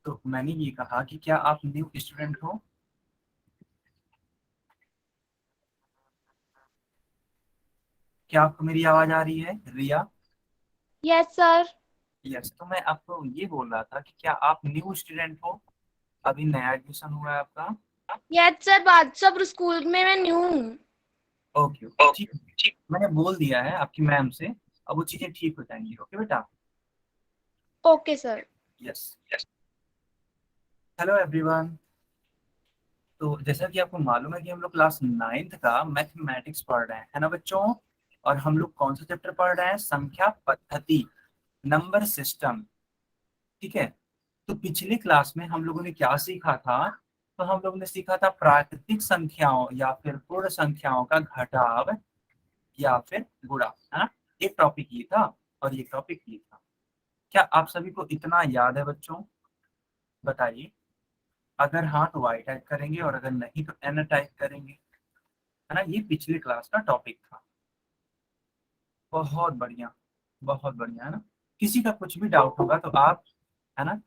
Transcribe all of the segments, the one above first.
तो मैंने ये कहा कि क्या आप न्यू स्टूडेंट हो? क्या आपको मेरी आवाज आ रही है, रिया? Yes sir. यस। तो मैं आपको ये बोल रहा था कि क्या आप न्यू स्टूडेंट हो? अभी नया एडमिशन हुआ है आपका? यस सर, बादशाह स्कूल में मैं न्यू हूँ। ओके ओके, ठीक है। मैंने बोल दिया है आपकी मैम से। अब वो चीजें ठीक हो जाएंगी। ओके बेटा। Okay sir. Yes. Hello everyone. तो जैसा कि आपको मालूम है कि हम लोग क्लास 9th का मैथमेटिक्स पढ़ रहे हैं, है ना बच्चों? और हम लोग कौन सा चैप्टर पढ़ रहे हैं? संख्या पद्धति, नंबर सिस्टम। ठीक है। तो पिछले क्लास में हम लोगों ने क्या सीखा था? तो हम लोगों ने सीखा था प्राकृतिक संख्याओं या फिर पूर्ण संख्याओं का घटाव या फिर गुणा, है ना? एक टॉपिक ये था और ये टॉपिक ये था। क्या आप सभी को इतना याद है बच्चों? बताइए। अगर हाँ तो वाई टाइप करेंगे और अगर नहीं तो एन टाइप करेंगे, है ना? ये पिछले क्लास का टॉपिक था। बहुत बढ़िया, बहुत बढ़िया, है ना? किसी का कुछ भी डाउट होगा तो आप, है ना,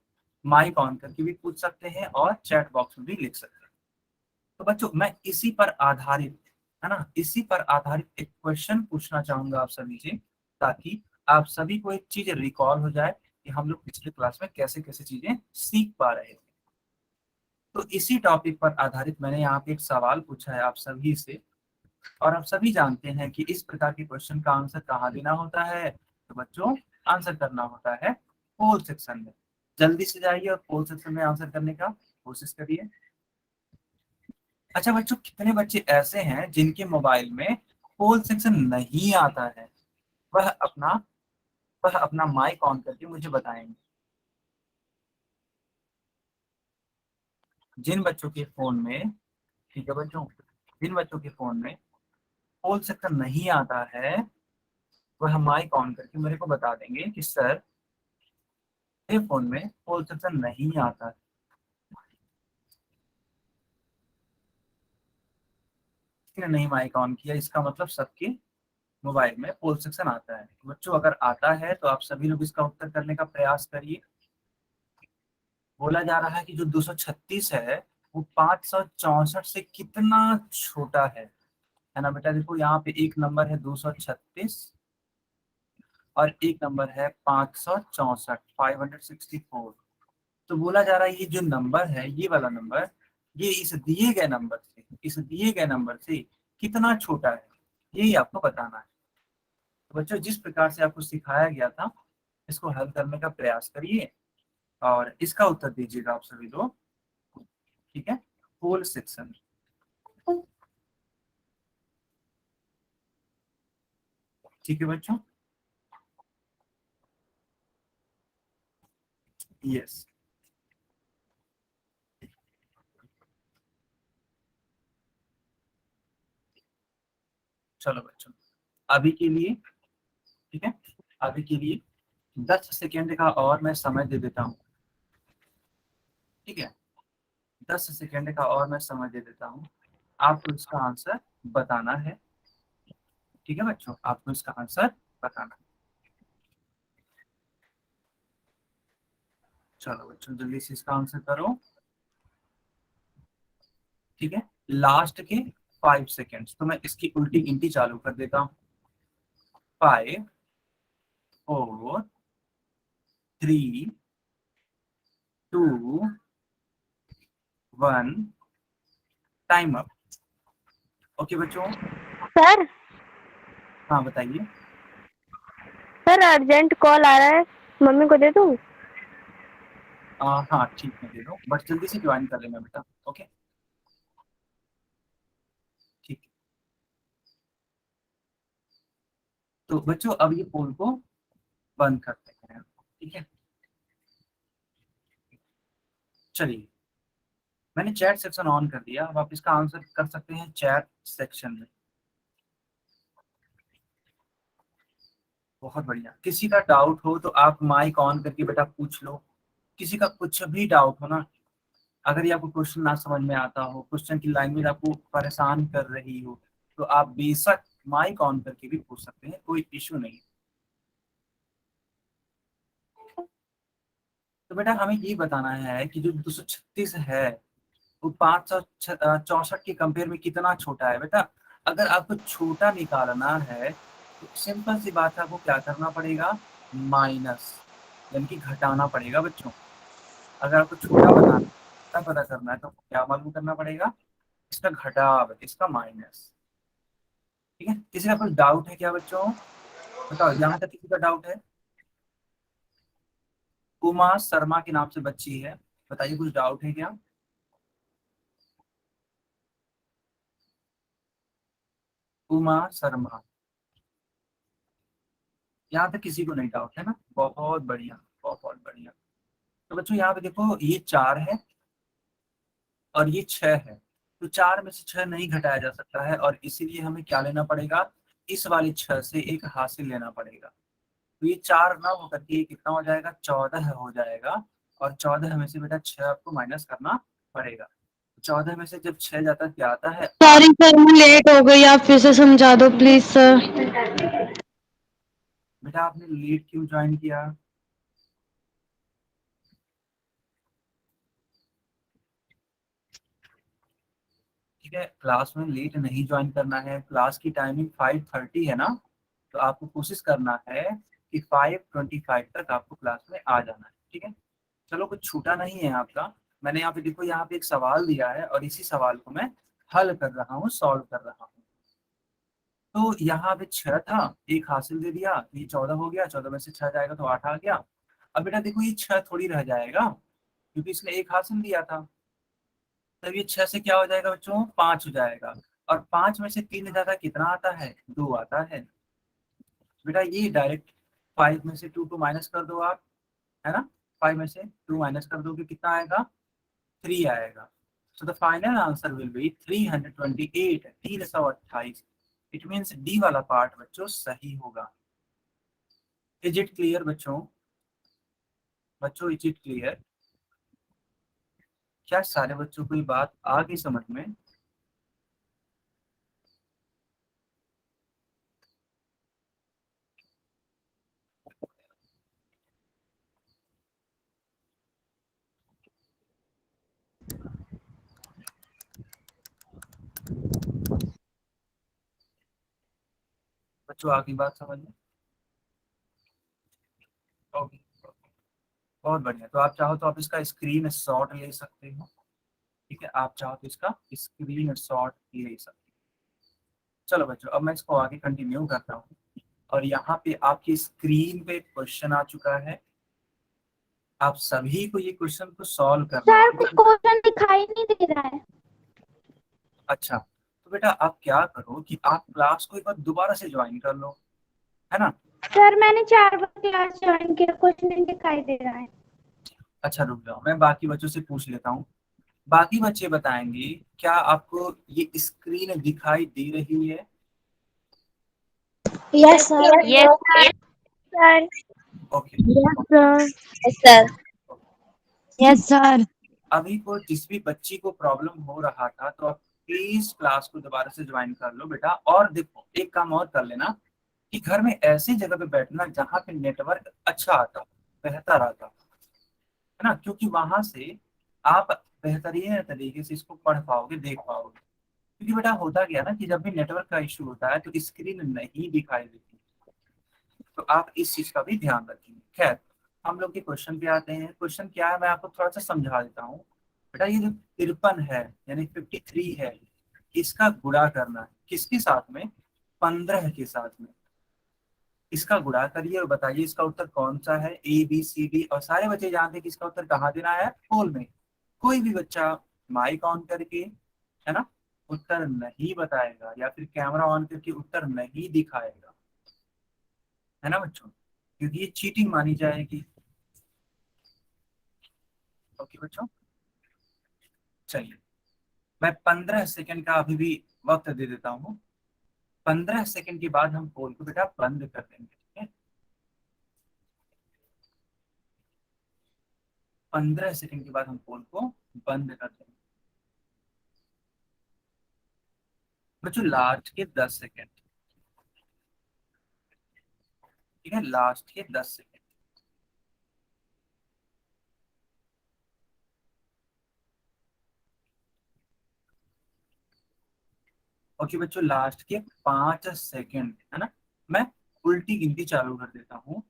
माइक ऑन करके भी पूछ सकते हैं और चैट बॉक्स में भी लिख सकते हैं। तो बच्चों मैं इसी पर आधारित, है ना, इसी पर आधारित एक क्वेश्चन पूछना चाहूंगा आप सभी से, ताकि आप सभी को एक चीज रिकॉल हो जाए कि हम लोग पिछले क्लास में कैसे कैसे चीजें सीख पा रहे थे। तो इसी टॉपिक पर आधारित मैंने यहाँ पे एक सवाल पूछा है आप सभी से। और आप सभी जानते हैं कि इस प्रकार के क्वेश्चन का आंसर कहाँ देना होता है? तो बच्चों आंसर करना होता है पोल सेक्शन में। जल्दी से जाइए और पोल सेक्शन में आंसर करने का कोशिश करिए। अच्छा बच्चों, कितने बच्चे ऐसे हैं जिनके मोबाइल में पोल सेक्शन नहीं आता है? वह अपना वह अपना माइक ऑन करके मुझे बताएंगे। जिन बच्चों के फोन में, ठीक है बच्चों, जिन बच्चों के फोन में पोल सेक्शन नहीं आता है, वह माइक ऑन करके मेरे को बता देंगे कि सर मेरे फोन में पोल सेक्शन नहीं आता है। किसी ने नहीं माइक ऑन किया, इसका मतलब सबके मोबाइल में पोल सेक्शन आता है। तो बच्चों अगर आता है तो आप सभी लोग इसका उत्तर करने का प्रयास करिए। बोला जा रहा है कि जो 236 है वो 564 से कितना छोटा है ना बेटा? देखो यहाँ पे एक नंबर है 236 और एक नंबर है 564, 564। तो बोला जा रहा है ये जो नंबर है, ये वाला नंबर, ये इस दिए गए नंबर से कितना छोटा है, यही आपको बताना है। तो बच्चों जिस प्रकार से आपको सिखाया गया था, इसको हल करने का प्रयास करिए और इसका उत्तर दीजिएगा आप सभी लोग। ठीक है। Whole section. ठीक है बच्चों। यस। चलो बच्चों, अभी के लिए, ठीक है, अभी के लिए 10 सेकेंड का और मैं समय दे देता हूँ। ठीक है, 10 सेकेंड का और मैं समय दे देता हूँ। आपको इसका आंसर बताना है। ठीक है बच्चों, आपको इसका आंसर बताना है। चलो बच्चों जल्दी से इसका आंसर करो। ठीक है, लास्ट के 5 सेकेंड्स तो मैं इसकी उल्टी गिनती चालू कर देता हूँ। 5, 4, 3, 2, 1, टाइम अप। ओके बच्चों। सर। हाँ बताइए। सर अर्जेंट कॉल आ रहा है, मम्मी को दे दूँ? हाँ ठीक है, दे दो, बट जल्दी से ज्वाइन कर लेना बेटा। ओके, ठीक है। तो बच्चों अब ये पोल को बंद करते हैं। ठीक है, चलिए, मैंने चैट सेक्शन ऑन कर दिया। अब आप इसका आंसर कर सकते हैं चैट सेक्शन में। बहुत बढ़िया। किसी का डाउट हो तो आप माइक ऑन करके बेटा पूछ लो। किसी का कुछ भी डाउट हो ना, अगर ये आपको क्वेश्चन ना समझ में आता हो, क्वेश्चन की लैंग्वेज आपको परेशान कर रही हो, तो आप बेशक माइक ऑन करके भी पूछ सकते हैं, कोई इश्यू नहीं। तो बेटा हमें ये बताना है कि जो 236 है वो 564 के कंपेयर में कितना छोटा है। बेटा अगर आपको छोटा निकालना है तो सिंपल सी बात है, आपको क्या करना पड़ेगा, माइनस, यानी कि घटाना पड़ेगा बच्चों। अगर आपको छोटा पता करना है तो क्या मालूम करना पड़ेगा, इसका घटाव, इसका माइनस। ठीक है, किसी का कुछ डाउट है क्या बच्चों? बताओ, यहाँ तक किसी का डाउट है? उमा शर्मा के नाम से बच्ची है, बताइए कुछ डाउट है क्या? उमा शर्मा, यहाँ तक किसी को नहीं डाउट है ना? बहुत बढ़िया, बहुत बढ़िया। तो बच्चों यहाँ पे देखो, ये 4 है और ये 6 है, तो 4 में से 6 नहीं घटाया जा सकता है, और इसीलिए हमें क्या लेना पड़ेगा, इस वाली 6 से एक हासिल लेना पड़ेगा। तो ये 4 ना होकर के कितना हो जाएगा, 14 हो जाएगा। और 14 में से बेटा 6 आपको माइनस करना पड़ेगा। 14 में से जब 6 जाता है क्या आता है? सॉरी सर, मैं लेट हो गई, आप फिर से समझा दो प्लीज सर। बेटा आपने लेट क्यों ज्वाइन किया? ठीक है, क्लास में लेट नहीं ज्वाइन करना है। क्लास की टाइमिंग 5:30 है ना, तो आपको कोशिश करना है कि 5:25 तक आपको क्लास में आ जाना है। ठीक है, चलो कुछ छूटा नहीं है आपका। मैंने यहाँ पे देखो, यहाँ पे एक सवाल दिया है और इसी सवाल को मैं हल कर रहा हूँ, सॉल्व कर रहा हूँ। तो यहाँ पे 6 था, एक हासिल दे दिया, ये 14 हो गया, 14 में से 6 जाएगा तो 8 आ गया। अब बेटा देखो, ये 6 थोड़ी रह जाएगा क्योंकि इसने एक हासिल दिया था। तब ये 6 से क्या हो जाएगा बच्चों, 5 हो जाएगा। और 5 में से 3 ज्यादा कितना आता है, 2 आता है। बेटा ये डायरेक्ट 5 में से 2 को माइनस कर दो आप, है ना? 5 में से 2 माइनस कर दोगे कितना आएगा, 3 आएगा। So the final answer will be 328, 328। It means D वाला पार्ट बच्चों सही होगा। इज इट क्लियर बच्चों? बच्चों इज इट क्लियर? क्या सारे बच्चों को ये बात आ गई समझ में? बच्चों आगे बात समझ में? ओके, बहुत बढ़िया। तो आप चाहो तो आप इसका स्क्रीन शॉट ले सकते हो। ठीक है, आप चाहो तो इसका स्क्रीन शॉट ले सकते हो। चलो बच्चों, अब मैं इसको आगे कंटिन्यू करता हूँ। और यहाँ पे आपकी स्क्रीन पे क्वेश्चन आ चुका है, आप सभी को ये क्वेश्चन को सॉल्व करना सर है। कुछ क्वेश्चन दिखाई नहीं दे रहा है। अच्छा, तो बेटा आप क्या करो कि आप क्लास को एक बार दोबारा से ज्वाइन कर लो, है ना? सर मैंने 4 बार क्लास ज्वाइन किया, कुछ नहीं दिखाई दे रहा है। अच्छा रुक जाओ, मैं बाकी बच्चों से पूछ लेता हूँ। बाकी बच्चे बताएंगे, क्या आपको ये स्क्रीन दिखाई दे रही है? Yes sir. Yes sir. Okay, yes sir. Yes sir. Yes sir. अभी को जिस भी बच्ची को प्रॉब्लम हो रहा था तो आप प्लीज क्लास को दोबारा से ज्वाइन कर लो बेटा। और देखो, एक काम और कर लेना कि घर में ऐसी जगह पे बैठना जहाँ पे नेटवर्क अच्छा आता, बेहतर आता, है ना? क्योंकि वहां से आप बेहतरीन तरीके से इसको पढ़ पाओगे, देख पाओगे। क्योंकि बेटा होता क्या है ना कि जब भी नेटवर्क का इशू होता है तो स्क्रीन नहीं दिखाई देती, तो आप इस चीज का भी ध्यान रखेंगे। खैर, हम लोग के क्वेश्चन पे आते हैं। क्वेश्चन क्या है मैं आपको थोड़ा सा समझा देता हूँ। बेटा ये जो 53 है यानी 53 है, इसका गुणा करना है किसके साथ में, 15 के साथ में। इसका गुणा करिए और बताइए इसका उत्तर कौन सा है, ए बी सी डी। और सारे बच्चे जानते हैं कि इसका उत्तर कहाँ देना है, पोल में। कोई भी बच्चा माइक ऑन करके, है ना, उत्तर नहीं बताएगा या फिर कैमरा ऑन करके उत्तर नहीं दिखाएगा, है ना बच्चों, क्योंकि ये चीटिंग मानी जाएगी। ओके बच्चों, चलिए मैं 15 सेकंड का अभी भी वक्त दे देता हूँ। 15 सेकंड के बाद हम पोल को बेटा बंद कर देंगे। ठीक है, 15 सेकंड के बाद हम पोल को बंद कर देंगे बच्चों, लास्ट के 10 सेकंड। ठीक है, लास्ट के 10 सेकंड। ओके बच्चों, लास्ट के 5 सेकेंड, है ना, मैं उल्टी गिनती चालू कर देता हूँ।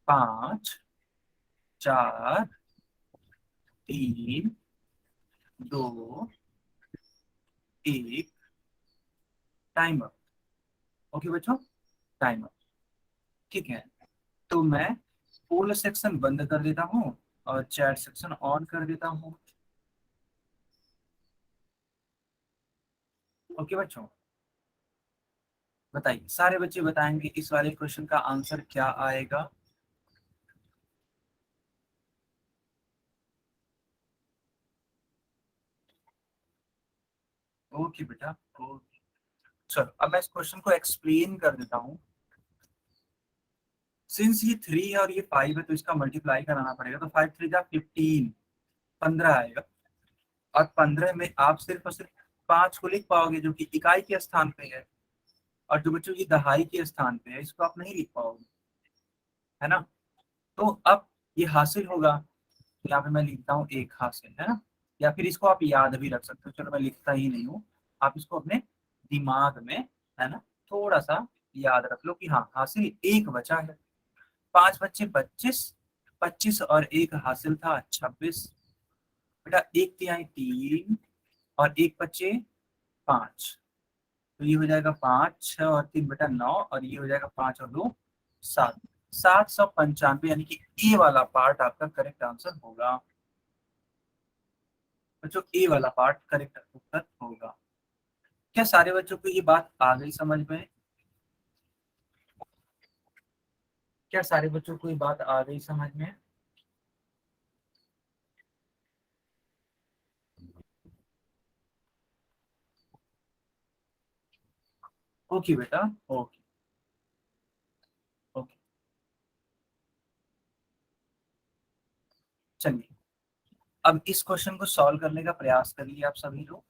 5, 4, 3, 2, 1, टाइम अप। ओके बच्चों, टाइम अप। ठीक है, तो मैं पोल सेक्शन बंद कर देता हूँ और चैट सेक्शन ऑन कर देता हूँ। ओके बच्चों, बताइए, सारे बच्चे बताएंगे इस वाले क्वेश्चन का आंसर क्या आएगा। ओके बेटा, ओके। चलो अब मैं इस क्वेश्चन को एक्सप्लेन कर देता हूँ। सिंस ये 3 है और ये 5 है तो इसका मल्टीप्लाई कराना पड़ेगा, तो 5 3 जा 15, 15 आएगा। और 15 में आप सिर्फ और सिर्फ 5 को लिख पाओगे जो कि इकाई के स्थान पे है, और जो बच्चों की दहाई के स्थान पे है इसको आप नहीं लिख पाओगे, है ना। तो अब ये हासिल होगा, तो यहाँ पे मैं लिखता हूँ 1 हासिल, है ना। या फिर इसको आप याद भी रख सकते हो, चलो मैं लिखता ही नहीं हूँ, आप इसको अपने दिमाग में, है ना, थोड़ा सा याद रख लो कि हाँ हासिल 1 बचा है। 5 बच्चे 25, 25 और 1 हासिल था 26। बेटा 1 तिहाई 3 और 1 बच्चे 5, तो ये हो जाएगा 5, 6 और 3 बेटा 9, और ये हो जाएगा 5 और 2 7, 795, यानी कि ए वाला पार्ट आपका करेक्ट आंसर होगा बच्चों। ए वाला पार्ट करेक्ट उत्तर होगा। क्या सारे बच्चों को ये बात आ गई समझ में? क्या सारे बच्चों को ये बात आ गई समझ में? ओके बेटा, ओके ओके। चलिए अब इस क्वेश्चन को सॉल्व करने का प्रयास करिए आप सभी लोग।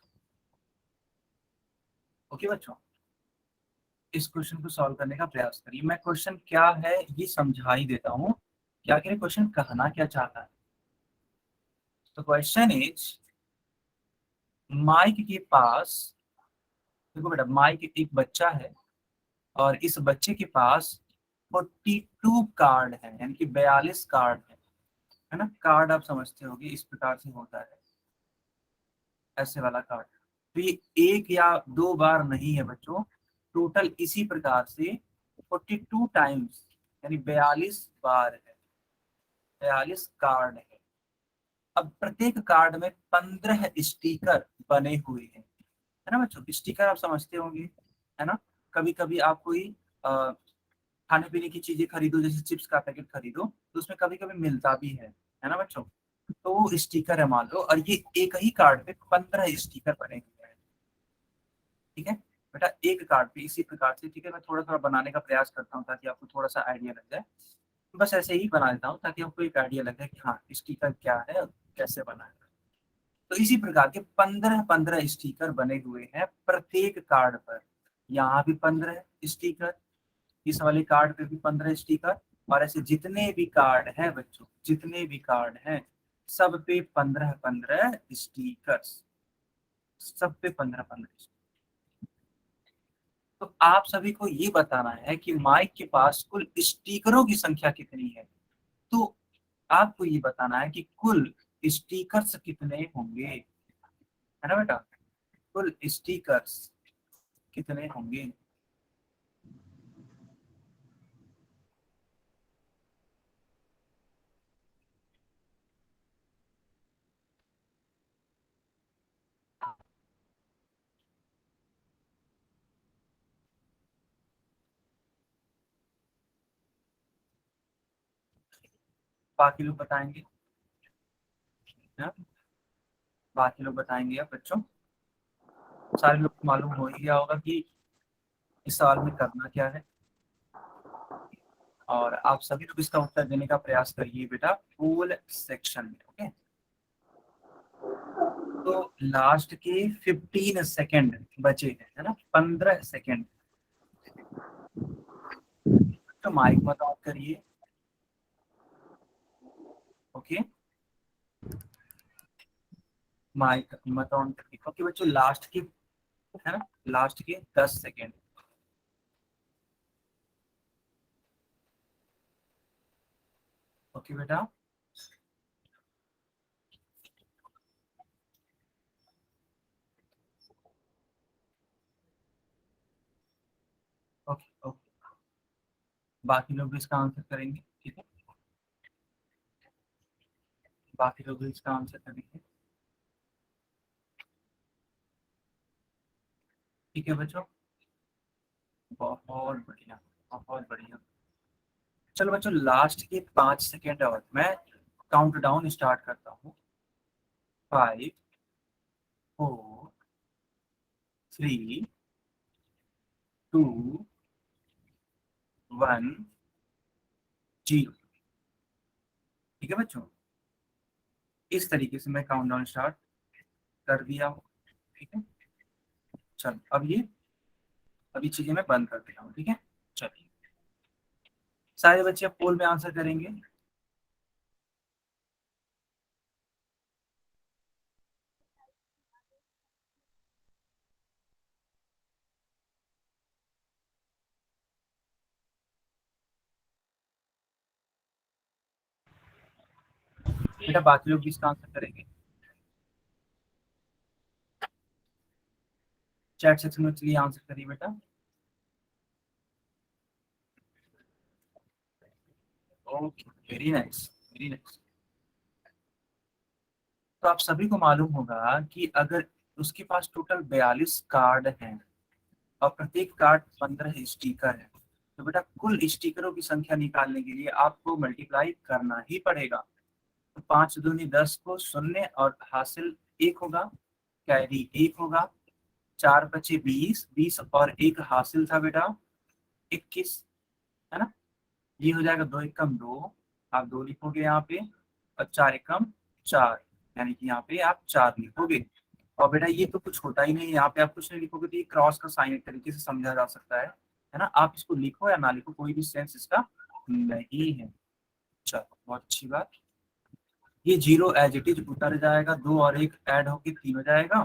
ओके बच्चों, इस क्वेश्चन को सॉल्व करने का प्रयास करिए। मैं क्वेश्चन क्या है ये समझा ही देता हूँ, क्या आखिर क्वेश्चन कहना क्या चाहता है। तो क्वेश्चन इज, माइक के पास, देखो बेटा माइक एक बच्चा है और इस बच्चे के पास 42 कार्ड है, यानी कि 42 कार्ड है ना। कार्ड आप समझते होंगे इस प्रकार से होता है, ऐसे वाला कार्ड। तो ये 1 या 2 बार नहीं है बच्चों, टोटल इसी प्रकार से 42 टाइम्स, यानी 42 बार है, 42 कार्ड है। अब प्रत्येक कार्ड में 15 स्टिकर बने हुए हैं, है ना बच्चों। स्टिकर आप समझते होंगे, है ना। कभी कभी आप कोई खाने पीने की चीजें खरीदो, जैसे चिप्स का पैकेट खरीदो, तो उसमें कभी कभी मिलता भी है ना बच्चों। तो वो स्टिकर है मान लो, और ये एक ही कार्ड पे 15 स्टिकर बने हुए हैं। ठीक है बेटा, एक कार्ड पे इसी प्रकार से। ठीक है, मैं थोड़ा थोड़ा बनाने का प्रयास करता हूँ ताकि आपको थोड़ा सा आइडिया लग जाए। बस ऐसे ही बना देता हूँ ताकि आपको एक आइडिया लग जाए कि हाँ स्टिकर क्या है और कैसे बना है। तो इसी प्रकार के 15 स्टिकर बने हुए हैं प्रत्येक कार्ड पर। यहाँ भी 15 स्टिकर, इस वाले कार्ड पे भी 15 स्टिकर, और ऐसे जितने भी कार्ड हैं बच्चों, जितने भी कार्ड हैं सब पे 15 स्टिकर्स, सब पे 15 तो आप सभी को ये बताना है कि माइक के पास कुल स्टिकरों की संख्या कितनी है। तो आपको ये बताना है कि कुल स्टिकर्स कितने होंगे, है ना बेटा। कुल स्टिकर्स कितने होंगे। बाकी लोग बताएंगे ना, बाकी लोग बताएंगे अब बच्चों। सारे लोग को मालूम हो ही गया होगा कि इस सवाल में करना क्या है, और आप सभी लोग इसका उत्तर देने का प्रयास करिए बेटा पूल सेक्शन में। ओके, तो लास्ट के 15 सेकेंड बचे हैं, है ना, 15 सेकेंड। तो माइक मत ऑन करिए। ओके, माइक मत ऑन करिए। ओके बच्चों, लास्ट के है ना, लास्ट के 10 सेकेंड। ओके बेटा, ओके ओके, बाकी लोग भी इसका आंसर करेंगे, ठीक है, बाकी लोग भी इसका आंसर करेंगे, ठीक है बच्चों, बहुत बढ़िया, बहुत बढ़िया। चलो बच्चों, लास्ट के 5 सेकेंड और मैं काउंट डाउन स्टार्ट करता हूँ। 5, 4, 3, 2, 1, 0। ठीक है बच्चों, इस तरीके से मैं काउंट डाउन स्टार्ट कर दिया हूँ, ठीक है। चलो अभी चीजें मैं बंद कर दिया हूँ, ठीक है। चलिए, सारे बच्चे अब पोल में आंसर करेंगे। बेटा बाकी लोग भी इसका आंसर करेंगे, चैट सेक्शन में चलिए आंसर करिए बेटा। Okay, very nice, very nice. तो आप सभी को मालूम होगा कि अगर उसके पास टोटल 42 कार्ड हैं और प्रत्येक कार्ड 15 स्टिकर है, तो बेटा कुल स्टिकरों की संख्या निकालने के लिए आपको मल्टीप्लाई करना ही पड़ेगा। तो 5 दूनी 10 को शून्य और हासिल 1 होगा, कैरी 1 होगा, 4 बचे 20, 20 और 1 हासिल था बेटा 21, है ना। ये हो जाएगा 2 एकम 2, आप 2 लिखोगे यहाँ पे, और 4 एकम 4, यानी कि यहाँ पे आप 4 लिखोगे। और बेटा ये तो कुछ होता ही नहीं, यहाँ पे आप कुछ नहीं लिखोगे तो ये क्रॉस का साइन एक तरीके से समझा जा सकता है ना। आप इसको लिखो या ना लिखो, कोई भी सेंस इसका नहीं है। चलो, बहुत अच्छी बात। ये 0 एज इट इज उतर जाएगा, 2 और 1 ऐड होके 3 हो जाएगा,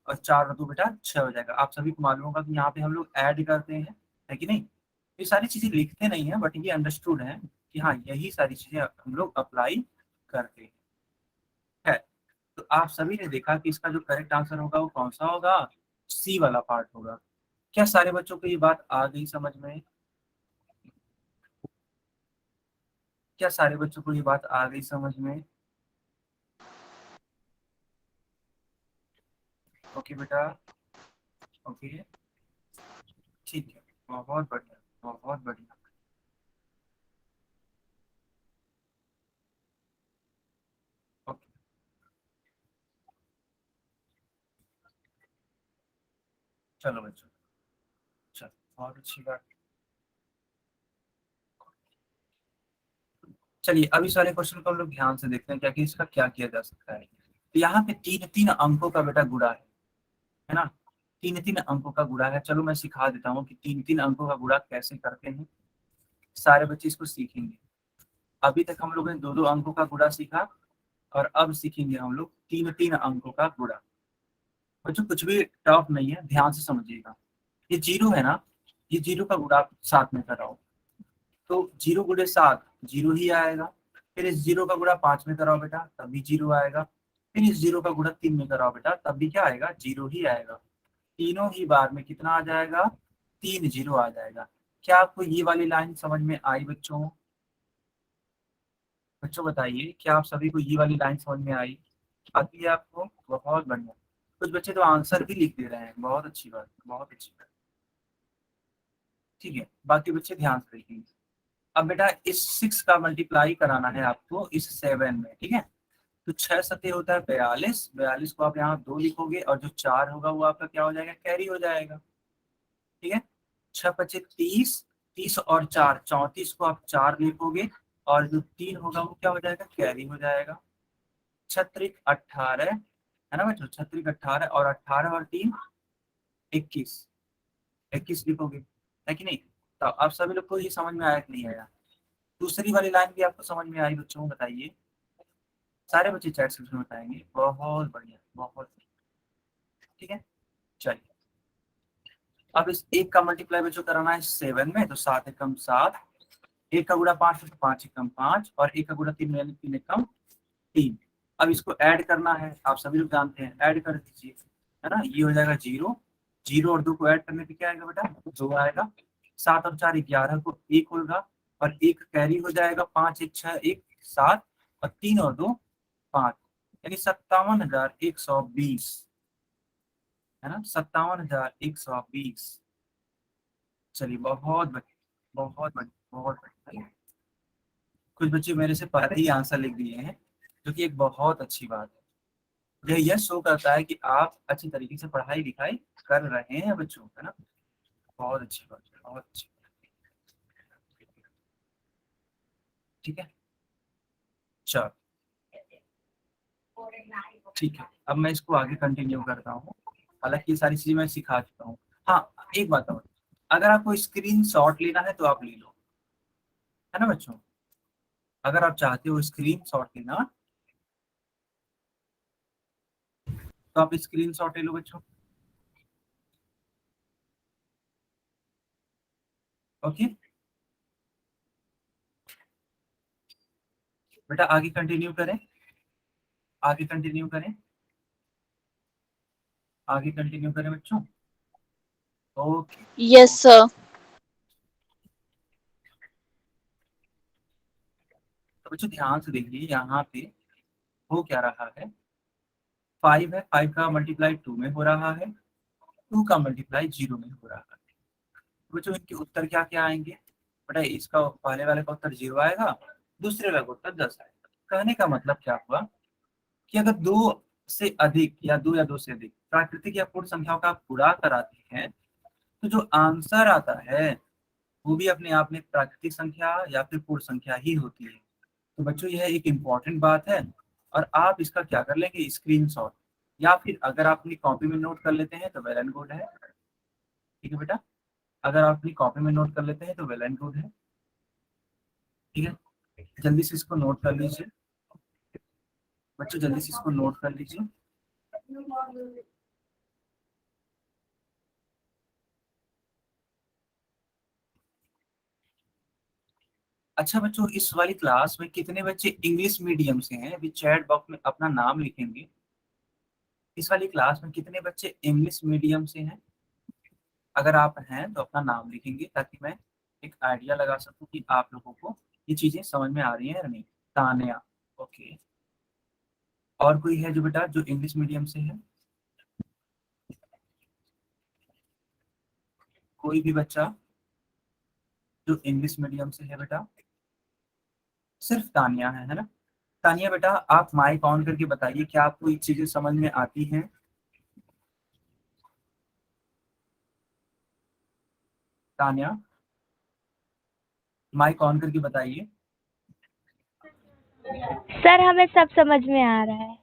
और 4 और 2 बेटा 6 हो जाएगा। आप सभी को मालूम होगा कि यहाँ पे हम लोग ऐड करते हैं, है कि नहीं। ये सारी चीजें लिखते नहीं है, बट ये अंडरस्टूड है कि हाँ यही सारी चीजें हम लोग अप्लाई करते हैं। तो आप सभी ने देखा कि इसका जो करेक्ट आंसर होगा वो कौन सा होगा, सी वाला पार्ट होगा। क्या सारे बच्चों को ये बात आ गई समझ में? क्या सारे बच्चों को ये बात आ गई समझ में? ओके बेटा, ओके, ठीक है, बहुत बढ़िया, बहुत बढ़िया। ओके, चलो बच्चों, चलो, बहुत अच्छी बात। चलिए अभी सारे क्वेश्चन को हम लोग ध्यान से देखते हैं क्या कि इसका क्या किया जा सकता है। तो यहाँ पे 3-3 अंकों का बेटा गुणा है ना। 3-3 अंकों का गुणा है। चलो मैं सिखा देता हूँ कि 3-3 अंकों का गुणा कैसे करते हैं। सारे बच्चे इसको सीखेंगे। अभी तक हम लोगों ने 2-2 अंकों का गुणा सीखा, और अब सीखेंगे हम लोग 3-3 अंकों का गुणा। बच्चों कुछ भी टफ नहीं है, ध्यान से समझिएगा। ये 0 है ना, ये 0 का गुणा 7 में कराओ, तो 0 गुणे 7 0 ही आएगा। फिर इस 0 का गुणा 5 में कराओ बेटा, तब भी 0 आएगा। फिर इस 0 का गुणा 3 में कराओ बेटा, तब भी क्या आएगा, 0 ही आएगा। तीनों ही बार में कितना आ जाएगा, 3 0 आ जाएगा। क्या आपको ये वाली लाइन समझ में आई बच्चों? बच्चों बताइए, क्या आप सभी को ये वाली लाइन समझ में आई? आती है आपको? बहुत बढ़िया। कुछ बच्चे तो आंसर भी लिख दे रहे हैं, बहुत अच्छी बात, बहुत अच्छी बात। ठीक है, बाकी बच्चे ध्यान से देखेंगे। अब बेटा इस 6 का मल्टीप्लाई कराना है आपको इस 7 में, ठीक है। तो 6 सते होता है 42, 42 को आप यहाँ 2 लिखोगे, और जो 4 होगा वो आपका क्या हो जाएगा, कैरी हो जाएगा, ठीक है। 6 पचे 30, 30 और 4 34 को आप 4 लिखोगे, और जो 3 होगा वो क्या हो जाएगा, कैरी हो जाएगा। 36 18 है ना बच्चों, 36 18, और 18 और 3 21, 21 लिखोगे, है कि नहीं। तो आप सभी लोग को ये समझ में आया कि नहीं आया? दूसरी वाली लाइन भी आपको समझ में आई बच्चों, बताइए। सारे बच्चे चैट सेक्शन में बताएंगे, बहुत बढ़िया, बहुत बढ़िया। ठीक है, चलिए अब इस एक का मल्टीप्लाई बच्चों कराना है 7 में, तो 7 एकम 7, 1 का गुणा 5 तो 5 एकम 5, और 1 का गुणा 3 यानी 3 एकम 3। अब इसको ऐड करना है, आप सभी लोग जानते हैं, ऐड कर दीजिए, है ना। ये हो जाएगा 0, 0 और 2 को ऐड करने पे क्या आएगा बेटा, 2 आएगा। 7 और 4 11 को 1 होगा, और 1 कैरी हो जाएगा, 5 1 6 1 7, और 3 और 2 5, यानी 57,120, है ना, 57,120। चलिए बहुत बढ़िया, बहुत बढ़िया, बहुत बढ़िया। कुछ बच्चे मेरे से पहले ही आंसर लिख दिए हैं, जो कि एक बहुत अच्छी बात है। यह शो करता है कि आप अच्छी तरीके से पढ़ाई लिखाई कर रहे हैं बच्चों, है ना। बहुत अच्छी बात है, बहुत अच्छी। ठीक है, चलो ठीक है, अब मैं इसको आगे कंटिन्यू करता हूँ। हालांकि ये सारी चीजें मैं सिखा चुका हूँ। हाँ, एक बात और, अगर आपको स्क्रीन शॉट लेना है तो आप ले लो, है ना बच्चों। अगर आप चाहते हो स्क्रीन शॉट लेना तो आप स्क्रीन शॉट ले लो बच्चों। ओके बेटा, आगे कंटिन्यू करें, आगे कंटिन्यू करें, आगे कंटिन्यू करें बच्चों। Okay, yes sir. तो बच्चों ध्यान से देखिए, यहाँ पे हो क्या रहा है। 5 है, 5 का मल्टीप्लाई 2 में हो रहा है, 2 का मल्टीप्लाई 0 में हो रहा है। तो बच्चों इनके उत्तर क्या क्या आएंगे बेटा, इसका पहले वाले का उत्तर 0 आएगा, दूसरे वाले का उत्तर 10 आएगा। कहने का मतलब क्या हुआ कि अगर 2 से अधिक या 2 से अधिक प्राकृतिक या पूर्ण संख्याओं का आप गुणा कराते हैं, तो जो आंसर आता है वो भी अपने आप में प्राकृतिक संख्या या फिर पूर्ण संख्या ही होती है। तो बच्चों यह एक इम्पॉर्टेंट बात है, और आप इसका क्या कर लेंगे, स्क्रीनशॉट, या फिर अगर आप अपनी कॉपी में नोट कर लेते हैं तो वेल एंड गुड है। ठीक है बेटा, अगर आप अपनी कॉपी में नोट कर लेते हैं तो वेल एंड गुड है। ठीक है, जल्दी से इसको नोट कर लीजिए बच्चों, जल्दी से इसको नोट कर लीजिए। अच्छा बच्चों, इस वाली क्लास में कितने बच्चे इंग्लिश मीडियम से हैं, अभी चैट बॉक्स में अपना नाम लिखेंगे। इस वाली क्लास में कितने बच्चे इंग्लिश मीडियम से हैं, अगर आप हैं तो अपना नाम लिखेंगे, ताकि मैं एक आइडिया लगा सकूं कि आप लोगों को ये चीजें समझ में आ रही हैं या नहीं। तान्या, ओके। और कोई है जो बेटा जो इंग्लिश मीडियम से है, कोई भी बच्चा जो इंग्लिश मीडियम से है बेटा, सिर्फ तानिया है ना। तानिया बेटा, आप माइक ऑन करके बताइए, क्या आपको ये चीजें समझ में आती हैं। तानिया, माइक ऑन करके बताइए। सर हमें सब समझ में आ रहा है।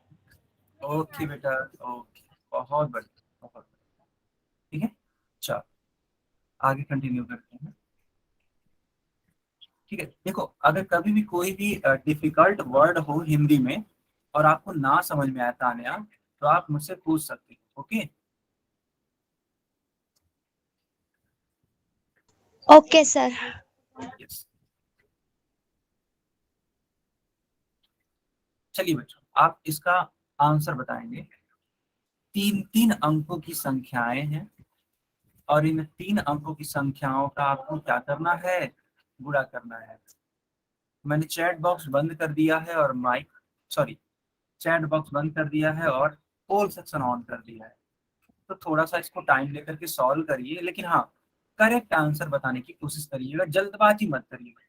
ओके बेटा, ओके, बहुत बढ़िया, बहुत बढ़िया। ठीक है, चलो आगे कंटिन्यू करते हैं। ठीक है, देखो, अगर कभी भी कोई भी डिफिकल्ट वर्ड हो हिंदी में और आपको ना समझ में आया तान्या, तो आप मुझसे पूछ सकते हो। Okay, okay sir. यस। चलिए बच्चों, आप इसका आंसर बताएंगे। 3 अंकों की संख्याएं हैं, और इन 3 अंकों की संख्याओं का आपको क्या करना है, गुणा करना है। मैंने चैट बॉक्स बंद कर दिया है और माइक, सॉरी, चैट बॉक्स बंद कर दिया है और पोल सेक्शन ऑन कर दिया है। तो थोड़ा सा इसको टाइम लेकर के सॉल्व करिए, लेकिन हाँ, करेक्ट आंसर बताने की कोशिश करिएगा, जल्दबाजी मत करिएगा।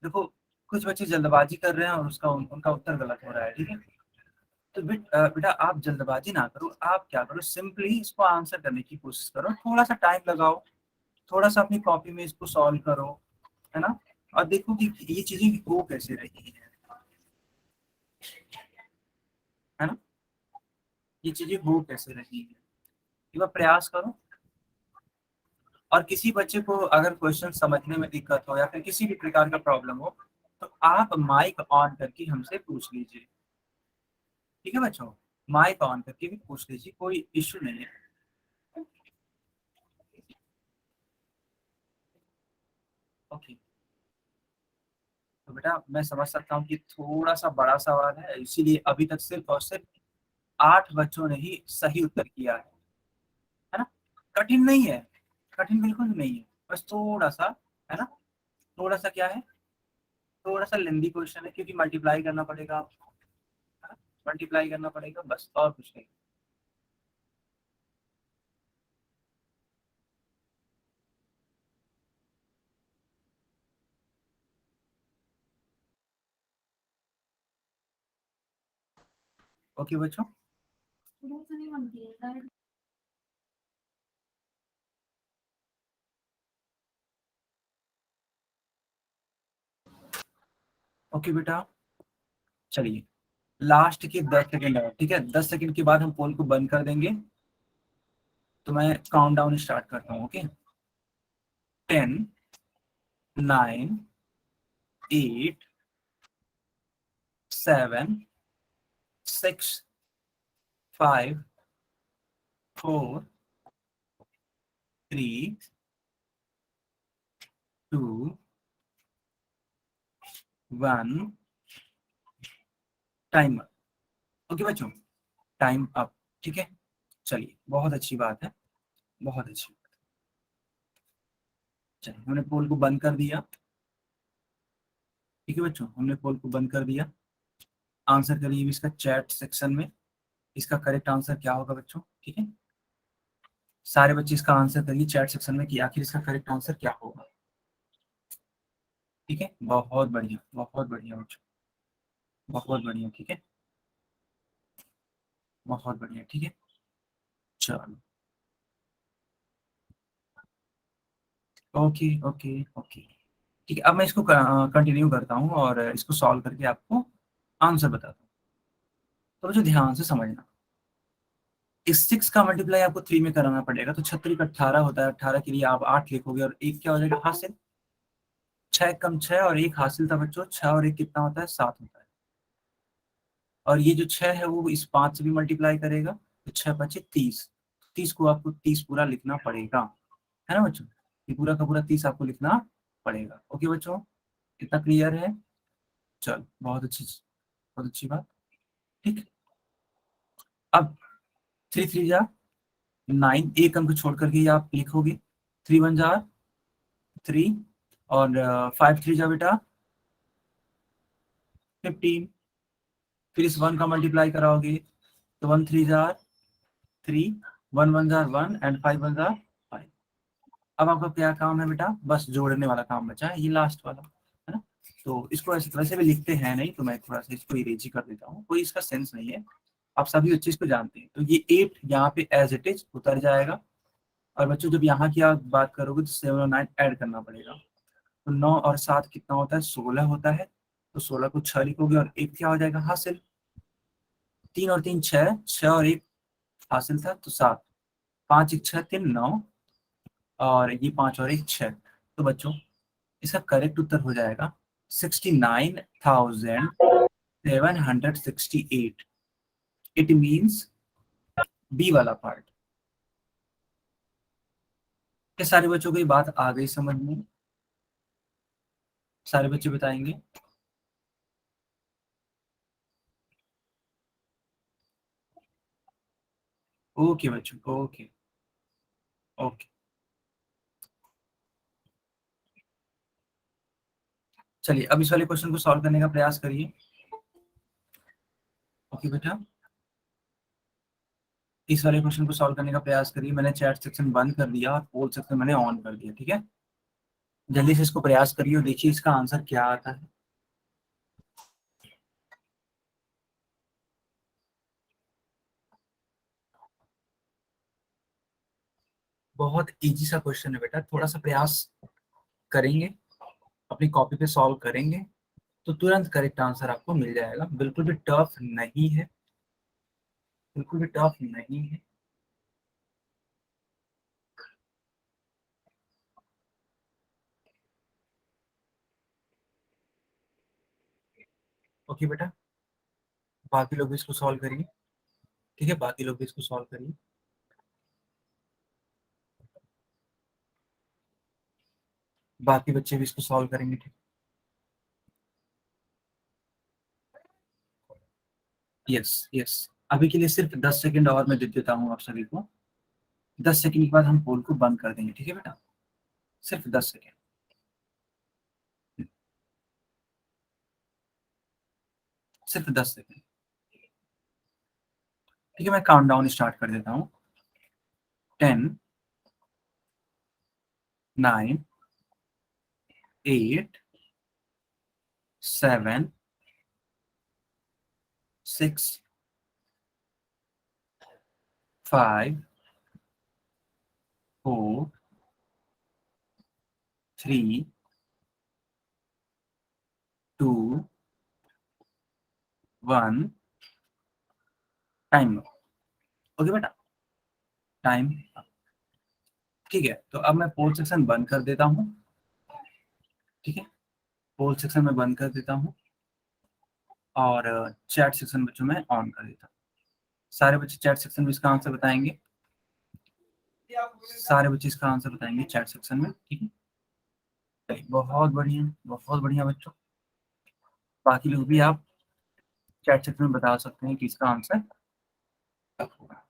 देखो, कुछ बच्चे जल्दबाजी कर रहे हैं और उनका उत्तर गलत हो रहा है। ठीक है, तो बेटा आप जल्दबाजी ना करो, आप क्या करो, सिंपली इसको आंसर करने की कोशिश करो, थोड़ा सा टाइम लगाओ, थोड़ा सा अपनी कॉपी में इसको सॉल्व करो, है ना। और देखो कि ये चीजें हो कैसे रही है ना, ये चीजें हो कैसे रही है, एक बार प्रयास करो। और किसी बच्चे को अगर क्वेश्चन समझने में दिक्कत हो या फिर किसी भी प्रकार का प्रॉब्लम हो, तो आप माइक ऑन करके हमसे पूछ लीजिए। ठीक है बच्चों, माइक ऑन करके भी पूछ लीजिए, कोई इश्यू नहीं है। ओके, तो बेटा मैं समझ सकता हूँ कि थोड़ा सा बड़ा सवाल है, इसीलिए अभी तक सिर्फ और सिर्फ 8 बच्चों ने ही सही उत्तर किया है ना। कठिन नहीं है, कठिन बिल्कुल भी नहीं है, बस थोड़ा सा, है ना, थोड़ा सा क्या है, थोड़ा सा लेंदी क्वेश्चन है, क्योंकि मल्टीप्लाई करना पड़ेगा आपको, है ना, मल्टीप्लाई करना पड़ेगा बस, और कुछ नहीं। ओके बच्चों, ओके बेटा, चलिए लास्ट के 10 सेकेंड है, ठीक है, 10 सेकेंड के बाद हम पोल को बंद कर देंगे, तो मैं काउंट डाउन स्टार्ट करता हूँ। Okay, 10, 9, 8, 7, 6, 5, 4, 3, 2, 1, timer. ओके बच्चों, टाइम अप, ठीक है, चलिए बहुत अच्छी बात है, बहुत अच्छी बात है। चलिए हमने पोल को बंद कर दिया, ठीक है बच्चों, हमने पोल को बंद कर दिया। आंसर करिए भी इसका चैट सेक्शन में, इसका करेक्ट आंसर क्या होगा बच्चों, ठीक है, सारे बच्चे इसका आंसर करिए चैट सेक्शन में कि आखिर इसका करेक्ट आंसर क्या होगा। ठीक है, बहुत बढ़िया, बहुत बढ़िया बच्चों, बहुत बढ़िया, ठीक है, बहुत बढ़िया, ठीक है, चलो, ओके ओके ओके, ठीक है, अब मैं इसको कंटिन्यू करता हूँ और इसको सॉल्व करके आपको आंसर बताता हूँ। तो बच्चों ध्यान से समझना, इस 6 का मल्टीप्लाई आपको 3 में कराना पड़ेगा, तो 36 18 होता है, 18 के लिए आप 8 लिखोगे और एक क्या हो जाएगा हासिल, 6 कम 6 और एक हासिल था बच्चों, 6 और एक कितना होता है 7 होता है, और ये जो 6 है वो इस 5 से भी मल्टीप्लाई करेगा, तो 6 बचे 30, 30 को आपको 30 पूरा लिखना पड़ेगा, है ना बच्चों, ये पूरा का पूरा 30 आपको लिखना पड़ेगा। ओके बच्चों, इतना क्लियर है, चलो बहुत अच्छी बात, ठीक है। अब 3 3 जा 9, एक अंक छोड़ करके ये आप लिखोगे, 3 1 जा 3, और 5 3 जा बेटा 15, फिर इस 1 का मल्टीप्लाई कराओगे, तो 1 3 जार 3, 1 1 जार 1 एंड 5 1 जार 5। अब आपका क्या काम है बेटा, बस जोड़ने वाला काम बचा है, ये लास्ट वाला, है ना, तो इसको ऐसे वैसे भी लिखते हैं नहीं, तो मैं थोड़ा सा इसको इरेज ही कर देता हूँ, कोई इसका सेंस नहीं है, आप सभी उस चीज को जानते हैं। तो ये 8 यहाँ पे एज इट इज उतर जाएगा, और बच्चों जब यहाँ की आप बात करोगे तो 7 और 9 ऐड करना पड़ेगा, तो 9 और 7 कितना होता है 16 होता है, तो 16 को 6 लिखोगे और एक क्या हो जाएगा हासिल, 3 और 3 6, 6 और एक हासिल था तो 7, 5 1 6 3 9, और ये 5 और एक 6, तो बच्चों इसका करेक्ट उत्तर हो जाएगा 69,768। इट मीन्स बी वाला पार्ट। क्या सारे बच्चों को ये बात आ गई समझ में, सारे बच्चे बताएंगे। ओके बच्चों, ओके ओके, चलिए अब इस वाले क्वेश्चन को सॉल्व करने का प्रयास करिए। ओके बेटा, इस वाले क्वेश्चन को सॉल्व करने का प्रयास करिए, मैंने चैट सेक्शन बंद कर दिया और पोल सेक्शन मैंने ऑन कर दिया, ठीक है, जल्दी से इसको प्रयास करिए और देखिए इसका आंसर क्या आता है। बहुत इजी सा क्वेश्चन है बेटा, थोड़ा सा प्रयास करेंगे, अपनी कॉपी पे सॉल्व करेंगे, तो तुरंत करेक्ट आंसर आपको मिल जाएगा, बिल्कुल भी टफ नहीं है, बिल्कुल भी टफ नहीं है। ओके बेटा, बाकी लोग भी इसको सॉल्व करिए, ठीक है, बाकी लोग भी इसको सॉल्व करिए। बाकी बच्चे भी इसको सॉल्व करेंगे, ठीक? यस यस, अभी के लिए सिर्फ 10 सेकंड और मैं दे देता हूँ आप सभी को। 10 सेकंड के बाद हम पोल को बंद कर देंगे, ठीक है बेटा? सिर्फ 10 सेकंड। सिर्फ 10 सेकंड, ठीक है? मैं काउंटडाउन स्टार्ट कर देता हूँ। 10, 9, 8, 7, 6, 5, 4, 3, 2, 1, टाइम। ओके बेटा, टाइम। ठीक है, तो अब मैं पोल सेक्शन बंद कर देता हूँ, ठीक है? पोल सेक्शन में बंद कर देता हूँ और चैट सेक्शन बच्चों में ऑन कर देता हूँ। सारे बच्चे चैट सेक्शन में इसका आंसर बताएंगे। सारे बच्चे इसका आंसर बताएंगे चैट सेक्शन में, ठीक है? चलिए, बहुत बढ़िया बच्चों। बाकी लोग भी आप चैट सेक्शन में बता सकते हैं कि इसका आंसर क्या होगा।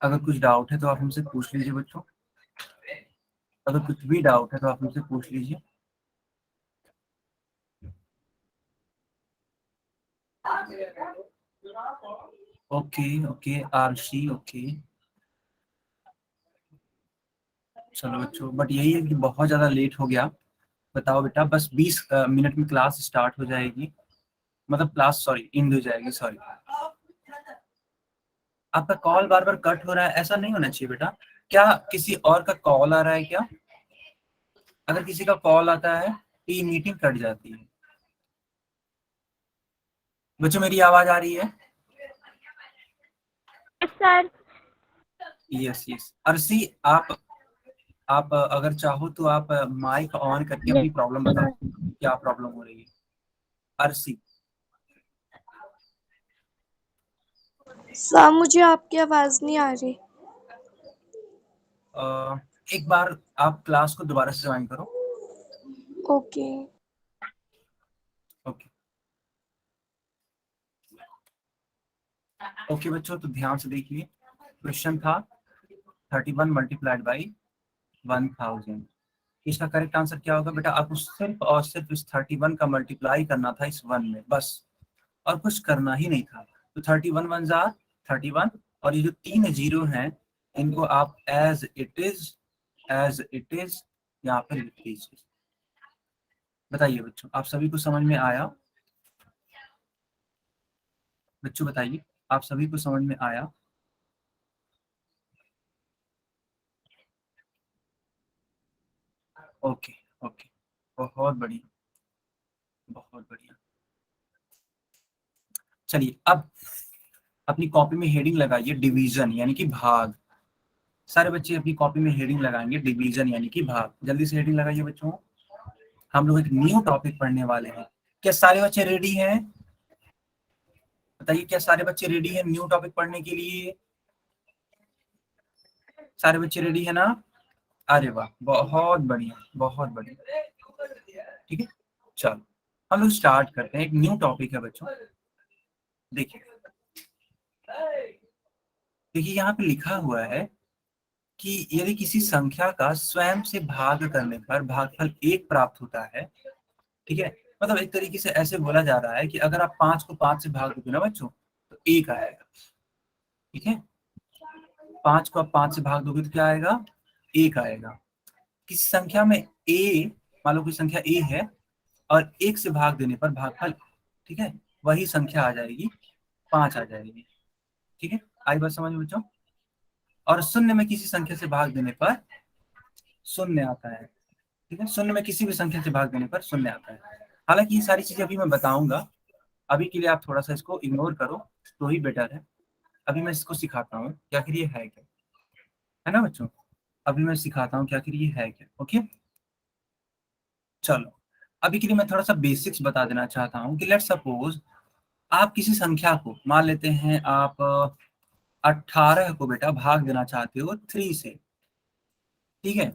अगर कुछ डाउट है तो आप हमसे पूछ लीजिए बच्चों। अगर कुछ भी डाउट है तो आप हमसे पूछ लीजिए। Okay okay Aarshi, okay. चलो बच्चों, बट यही है कि बहुत ज़्यादा लेट हो गया। बताओ बेटा, बस 20 मिनट में क्लास स्टार्ट हो जाएगी, मतलब क्लास सॉरी एंड हो जाएगी, सॉरी। आपका कॉल बार बार कट हो रहा है, ऐसा नहीं होना चाहिए बेटा। क्या किसी और का कॉल आ रहा है क्या? अगर किसी का कॉल आता है तो ये मीटिंग कट जाती है। बच्चों मेरी आवाज आ रही है? Sir yes yes. अर्शी, आप अगर चाहो तो आप माइक ऑन करके अपनी प्रॉब्लम बताओ, क्या प्रॉब्लम हो रही है? अर्शी, सर मुझे आपकी आवाज नहीं आ रही। एक बार आप क्लास को दोबारा से ज्वाइन करो। ओके। ओके ओके बच्चों, तो ध्यान से देखिए। क्वेश्चन था 31 मल्टीप्लाइड बाई 1000। इसका करेक्ट आंसर क्या होगा बेटा? आपको सिर्फ और सिर्फ इस 31 का मल्टीप्लाई करना था इस 1 में, बस, और कुछ करना ही नहीं था। तो 31 वन जार 31, और ये जो 3 जीरो हैं इनको आप एज इट इज यहाँ पे लिख दीजिए। बताइए बच्चों, आप सभी को समझ में आया? बच्चों बताइए, आप सभी को समझ में आया? ओके ओके, बहुत बढ़िया, बहुत बढ़िया। चलिए, अब अपनी कॉपी में हेडिंग लगाइए डिवीजन यानी कि भाग। सारे बच्चे अपनी कॉपी में हेडिंग लगाएंगे डिवीजन यानी कि भाग। जल्दी से हेडिंग लगाइए बच्चों। हम लोग एक न्यू टॉपिक पढ़ने वाले हैं। क्या सारे बच्चे रेडी हैं? बताइए, क्या सारे बच्चे रेडी हैं न्यू टॉपिक पढ़ने के लिए? सारे बच्चे रेडी है ना? अरे वाह, बहुत बढ़िया, बहुत बढ़िया। ठीक है, चलो हम लोग स्टार्ट करते हैं। एक न्यू टॉपिक है बच्चों। देखिए देखिए, यहाँ पे लिखा हुआ है कि यदि किसी संख्या का स्वयं से भाग करने पर भागफल 1 प्राप्त होता है, ठीक है? मतलब एक तरीके से ऐसे बोला जा रहा है कि अगर आप 5 को 5 से भाग दोगे ना बच्चों तो 1 आएगा, ठीक है? 5 को आप 5 से भाग दोगे तो क्या आएगा? 1 आएगा। किसी संख्या में ए, मान लो कोई संख्या ए है और 1 से भाग देने पर भागफल, ठीक है, वही संख्या आ जाएगी, 5 आ जाएगी, ठीक है? आई बात समझ में बच्चों? और शून्य में किसी संख्या से भाग देने पर शून्य आता है, ठीक है? शून्य में किसी भी संख्या से भाग देने पर शून्य आता है। हालांकि ये सारी चीजें अभी मैं बताऊंगा, अभी के लिए आप थोड़ा सा इसको इग्नोर करो तो ही बेटर है। अभी मैं इसको सिखाता हूँ कि आखिर ये है क्या, है ना बच्चों? अभी मैं सिखाता हूँ कि आखिर ये है क्या। ओके, चलो अभी के लिए मैं थोड़ा सा बेसिक्स बता देना चाहता हूँ कि लेट सपोज आप किसी संख्या को मान लेते हैं, आप 18 को बेटा भाग देना चाहते हो 3 से, ठीक है?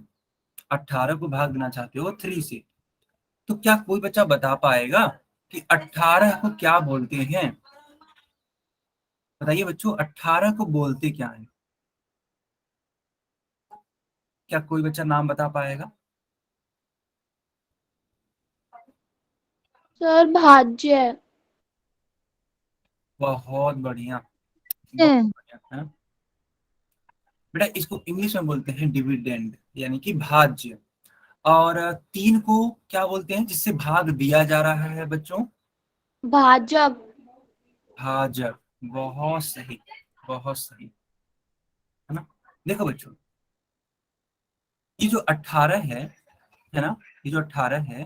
18 को भाग देना चाहते हो 3 से, तो क्या कोई बच्चा बता पाएगा कि 18 को क्या बोलते हैं? बताइए बच्चों, 18 को बोलते क्या है? क्या कोई बच्चा नाम बता पाएगा? सर भाज्य है। बहुत बढ़िया, बहुत बढ़िया है। बेटा इसको इंग्लिश में बोलते हैं डिविडेंड, यानी कि भाज्य। और 3 को क्या बोलते हैं जिससे भाग दिया जा रहा है बच्चों? भाजक। भाजक। बहुत सही, बहुत सही, है ना। देखो बच्चों, ये जो 18 है ना, ये जो 18 है,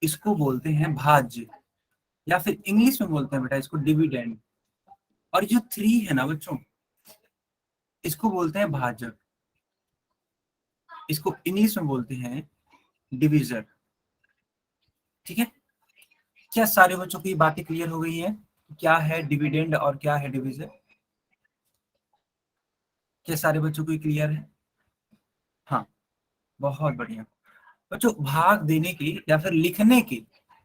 इसको बोलते हैं भाज्य, या फिर इंग्लिश में बोलते हैं बेटा इसको डिविडेंड। और जो 3 है ना बच्चों, इसको बोलते हैं भाजक, इसको इंग्लिश में बोलते हैं डिविजर। ठीक है, क्या सारे बच्चों की बातें क्लियर हो गई है? क्या है डिविडेंड और क्या है डिविजर? क्या सारे बच्चों को क्लियर है? हाँ, बहुत बढ़िया। बच्चों भाग देने के या फिर लिखने के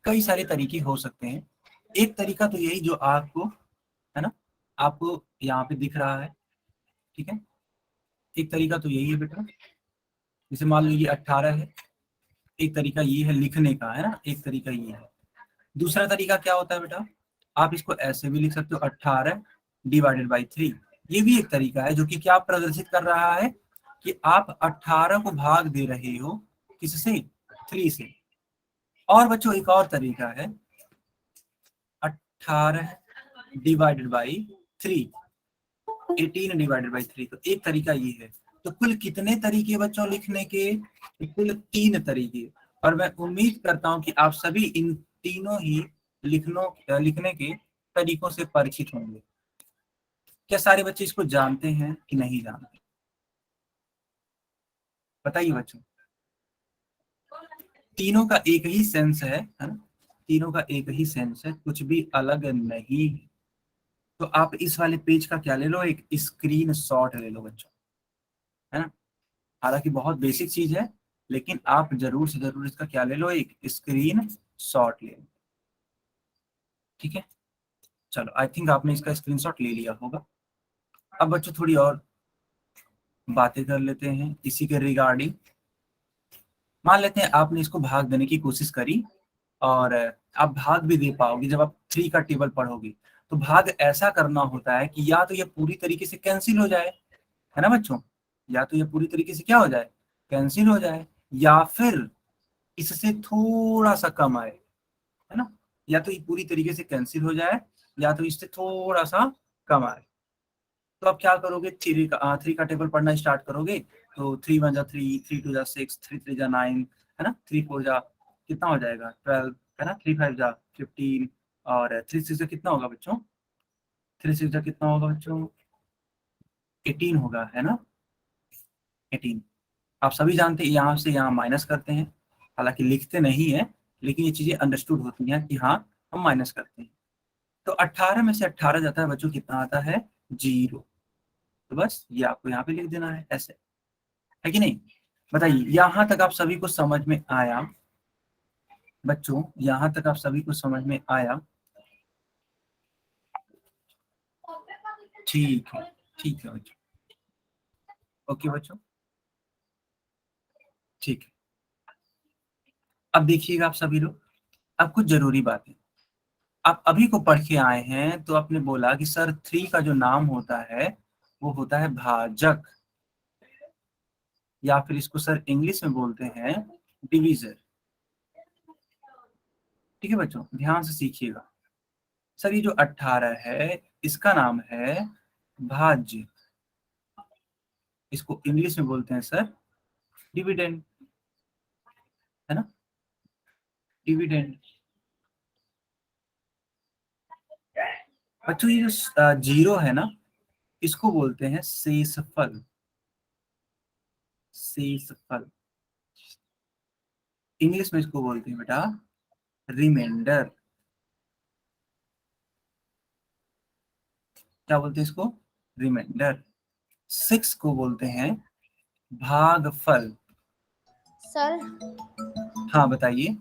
कई सारे तरीके हो सकते हैं। एक तरीका तो यही जो आपको, है ना, आपको यहाँ पे दिख रहा है। ठीक है, एक तरीका तो यही है बेटा, जैसे मान लो ये 18 है, एक तरीका ये है लिखने का, है ना, एक तरीका ये है। दूसरा तरीका क्या होता है बेटा, आप इसको ऐसे भी लिख सकते हो 18 डिवाइडेड बाई 3। ये भी एक तरीका है जो कि क्या प्रदर्शित कर रहा है कि आप 18 को भाग दे रहे हो किससे? 3 से। और बच्चों एक और तरीका है 18 डिवाइडेड बाई 3, 18 डिवाइडेड बाई 3। तो एक तरीका ये है। तो कुल कितने तरीके बच्चों लिखने के? तो कुल 3 तरीके। और मैं उम्मीद करता हूं कि आप सभी इन तीनों ही लिखने के तरीकों से परिचित होंगे। क्या सारे बच्चे इसको जानते हैं कि नहीं जानते? बताइए बच्चों। तीनों का एक ही सेंस है ना, तीनों का एक ही सेंस है, कुछ भी अलग नहीं है। तो आप इस वाले पेज का क्या ले लो, एक स्क्रीन शॉट ले लो बच्चों, है ना। हालांकि बहुत बेसिक चीज है, लेकिन आप जरूर से जरूर इसका क्या ले लो, एक स्क्रीन शॉट ले लो। ठीक है, चलो आई थिंक आपने इसका स्क्रीनशॉट ले लिया होगा। अब बच्चों थोड़ी और बातें कर लेते हैं इसी के रिगार्डिंग। मान लेते हैं आपने इसको भाग देने की कोशिश करी और आप भाग भी दे पाओगे। जब आप 3 का टेबल पढ़ोगे तो भाग ऐसा करना होता है कि या तो ये पूरी तरीके से कैंसिल हो जाए, है ना बच्चों, या तो ये पूरी तरीके से क्या हो जाए, कैंसिल हो जाए, या फिर इससे थोड़ा सा कम आए, है ना। या तो ये पूरी तरीके से कैंसिल हो जाए या तो इससे थोड़ा सा कम आए। तो आप क्या करोगे, 3 का टेबल पढ़ना स्टार्ट करोगे। तो 3 1 जा 3, 3 2 जा 6, 3 3 जा 9, है ना, 3 4 जा कितना हो जाएगा 12, है ना, 3 5 जा 15, और 3 6 जा कितना होगा बच्चों, 3 6 जा कितना होगा बच्चों, 18 होगा, है ना, 18। आप सभी जानते हैं यहाँ से यहाँ माइनस करते हैं, हालांकि लिखते नहीं है, लेकिन ये चीजें अंडरस्टूड होती हैं कि हाँ हम माइनस करते हैं। तो 18 में से 18 जाता है बच्चों, कितना आता है, 0। तो बस ये आपको यहाँ पे लिख देना है ऐसे, है कि नहीं? बताइए यहां तक आप सभी को समझ में आया बच्चों? यहां तक आप सभी को समझ में आया? ठीक है, ठीक है बच्चों, ओके बच्चों, ठीक है। अब देखिएगा आप सभी लोग, अब कुछ जरूरी बातें आप अभी को पढ़ के आए हैं। तो आपने बोला कि सर 3 का जो नाम होता है वो होता है भाजक, या फिर इसको सर इंग्लिश में बोलते हैं डिवीजर। ठीक है बच्चों, ध्यान से सीखिएगा। सर ये जो 18 है इसका नाम है भाज्य, इसको इंग्लिश में बोलते हैं सर डिविडेंड, है ना, डिविडेंड। बच्चों ये जो 0 है ना, इसको बोलते हैं शेषफल, शेषफल। इंग्लिश में इसको बोलते हैं बेटा रिमाइंडर। क्या बोलते हैं इसको, रिमाइंडर। 6 को बोलते हैं भागफल, सर हाँ बताइए।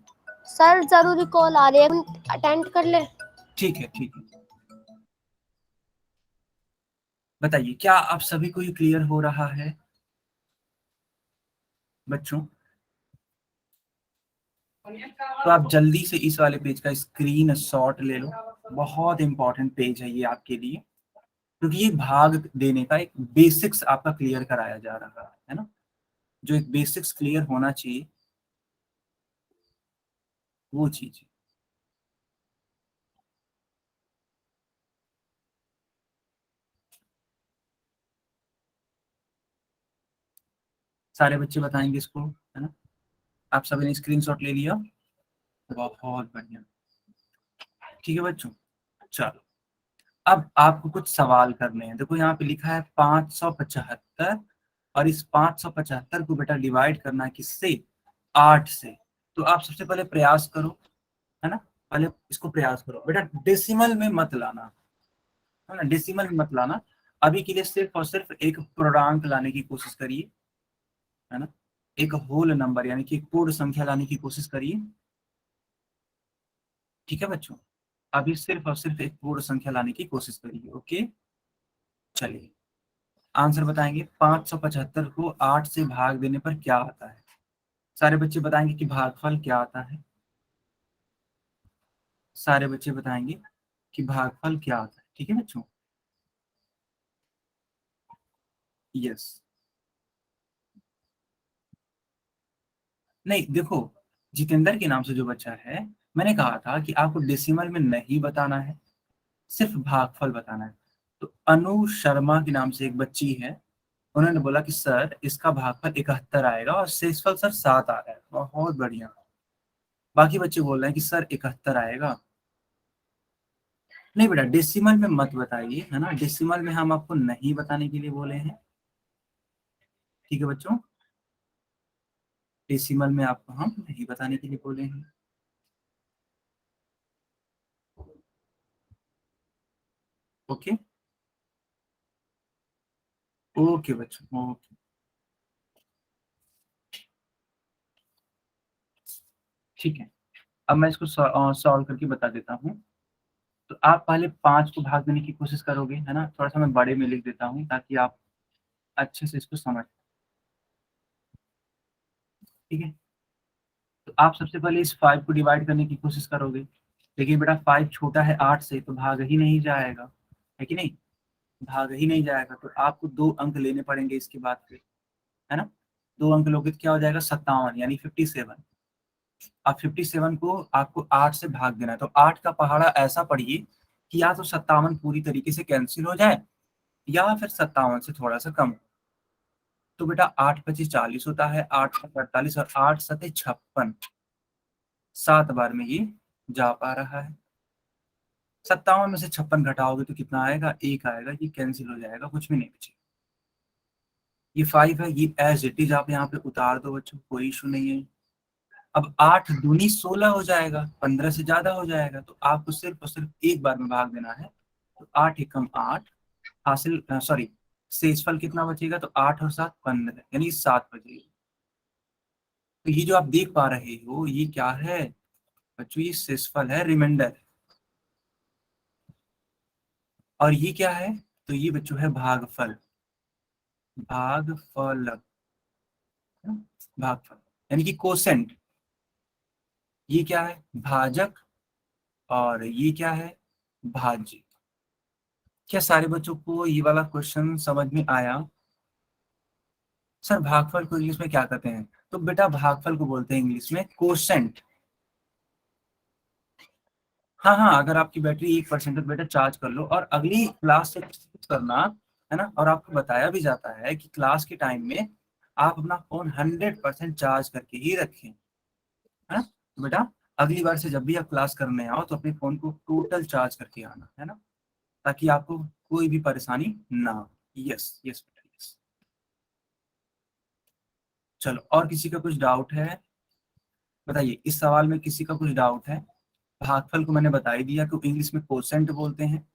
सर जरूरी कॉल आ रही है, अटेंड कर ले। ठीक है ठीक है, बताइए क्या आप सभी को ये क्लियर हो रहा है बच्चों? तो आप जल्दी से इस वाले पेज का स्क्रीन शॉट ले लो, बहुत इंपॉर्टेंट पेज है ये आपके लिए, क्योंकि ये भाग देने का एक बेसिक्स आपका क्लियर कराया जा रहा है ना, जो एक बेसिक्स क्लियर होना चाहिए वो चीज है। सारे बच्चे बताएंगे इसको, है ना? आप सभी ने स्क्रीनशॉट ले लिया, बहुत बढ़िया। ठीक है बच्चों, चलो अब आपको कुछ सवाल करने हैं। देखो यहाँ पे लिखा है 575, और इस 575 को बेटा डिवाइड करना है किससे? 8 से। तो आप सबसे पहले प्रयास करो, है ना, पहले इसको प्रयास करो बेटा, डेसिमल में मत लाना, है ना, डेसिमल में मत लाना। अभी के लिए सिर्फ और सिर्फ एक पूर्णांक लाने की कोशिश करिए, है ना, एक होल नंबर यानी कि पूर्ण संख्या लाने की कोशिश करिए। ठीक है बच्चों, अभी सिर्फ और सिर्फ एक पूर्ण संख्या लाने की कोशिश करिए। ओके, चलिए आंसर बताएंगे। 575 को 8 से भाग देने पर क्या आता है? सारे बच्चे बताएंगे कि भागफल क्या आता है। सारे बच्चे बताएंगे कि भागफल क्या आता है। ठीक है बच्चों, यस। नहीं देखो, जितेंद्र के नाम से जो बच्चा है, मैंने कहा था कि आपको डेसिमल में नहीं बताना है, सिर्फ भागफल बताना है। तो अनु शर्मा के नाम से एक बच्ची है, उन्होंने बोला कि सर इसका भागफल 71 आएगा और शेषफल सर 7 आ रहा है। बहुत बढ़िया। बाकी बच्चे बोल रहे हैं कि सर 71 आएगा। नहीं बेटा, डेसिमल में मत बताइए, है ना, डेसिमल में हम आपको नहीं बताने के लिए बोले हैं। ठीक है बच्चों, डेसिमल में आपको हम नहीं बताने के लिए बोले हैं। ओके ओके बच्चों, ओके ठीक है। अब मैं इसको सॉल्व करके बता देता हूँ। तो आप पहले 5 को भाग देने की कोशिश करोगे, है ना, थोड़ा सा मैं बड़े में लिख देता हूँ ताकि आप अच्छे से इसको समझ। ठीक है, तो आप सबसे पहले इस 5 को डिवाइड करने की कोशिश करोगे, लेकिन बेटा 5 छोटा है 8 से, तो भाग ही नहीं जाएगा, है कि नहीं? भाग ही नहीं जाएगा, तो आपको 2 अंक लेने पड़ेंगे इसके बाद फिर, है ना। 2 अंक लोगे तो क्या हो जाएगा? 57 यानी 57। अब 57 को आपको 8 से भाग देना है, तो 8 का पहाड़ा ऐसा पढ़िए कि या तो 57 पूरी तरीके से कैंसिल हो जाए, या फिर 57 से थोड़ा सा कम। तो बेटा 8 25 40 होता है, 8 48 और 8 सते 56, 7 बार में ये जा पा रहा है। 57 में से 56 घटाओगे तो कितना आएगा? 1 आएगा, ये कैंसिल हो जाएगा, कुछ भी नहीं बचेगा। ये 5 है, ये एज इट इज आप यहाँ पे उतार दो बच्चों, कोई इशू नहीं है। अब 8 दूनी 16 हो जाएगा, 15 से ज्यादा हो जाएगा, तो आपको सिर्फ और सिर्फ एक बार में भाग देना है। तो 8 एकम 8 हासिल, सॉरी, शेषफल कितना बचेगा? तो 8 और 7 15, यानी 7 बचेगा। तो ये जो आप देख पा रहे हो ये क्या है बच्चों? ये शेषफल है, रिमाइंडर। और ये क्या है? तो ये बच्चों है भागफल। भागफल, भागफल यानी कि कोसेंट। ये क्या है? भाजक। और ये क्या है? भाज्य। क्या सारे बच्चों को ये वाला क्वेश्चन समझ में आया? सर भागफल को इंग्लिश में क्या कहते हैं? तो बेटा भागफल को बोलते हैं इंग्लिश में कोसेंट। हाँ हाँ, अगर आपकी बैटरी 1% है तो बेटा चार्ज कर लो, और अगली क्लास से करना, है ना। और आपको बताया भी जाता है कि क्लास के टाइम में आप अपना फोन 100% चार्ज करके ही रखें, है ना। तो बेटा अगली बार से जब भी आप क्लास करने आओ तो अपने फोन को टोटल चार्ज करके आना, है ना, ताकि आपको कोई भी परेशानी ना हो। यस यस बेटा, यस। चलो, और किसी का कुछ डाउट है? बताइए, इस सवाल में किसी का कुछ डाउट है? भागफल को मैंने बता ही दिया कि इंग्लिश में कोसेंट बोलते हैं।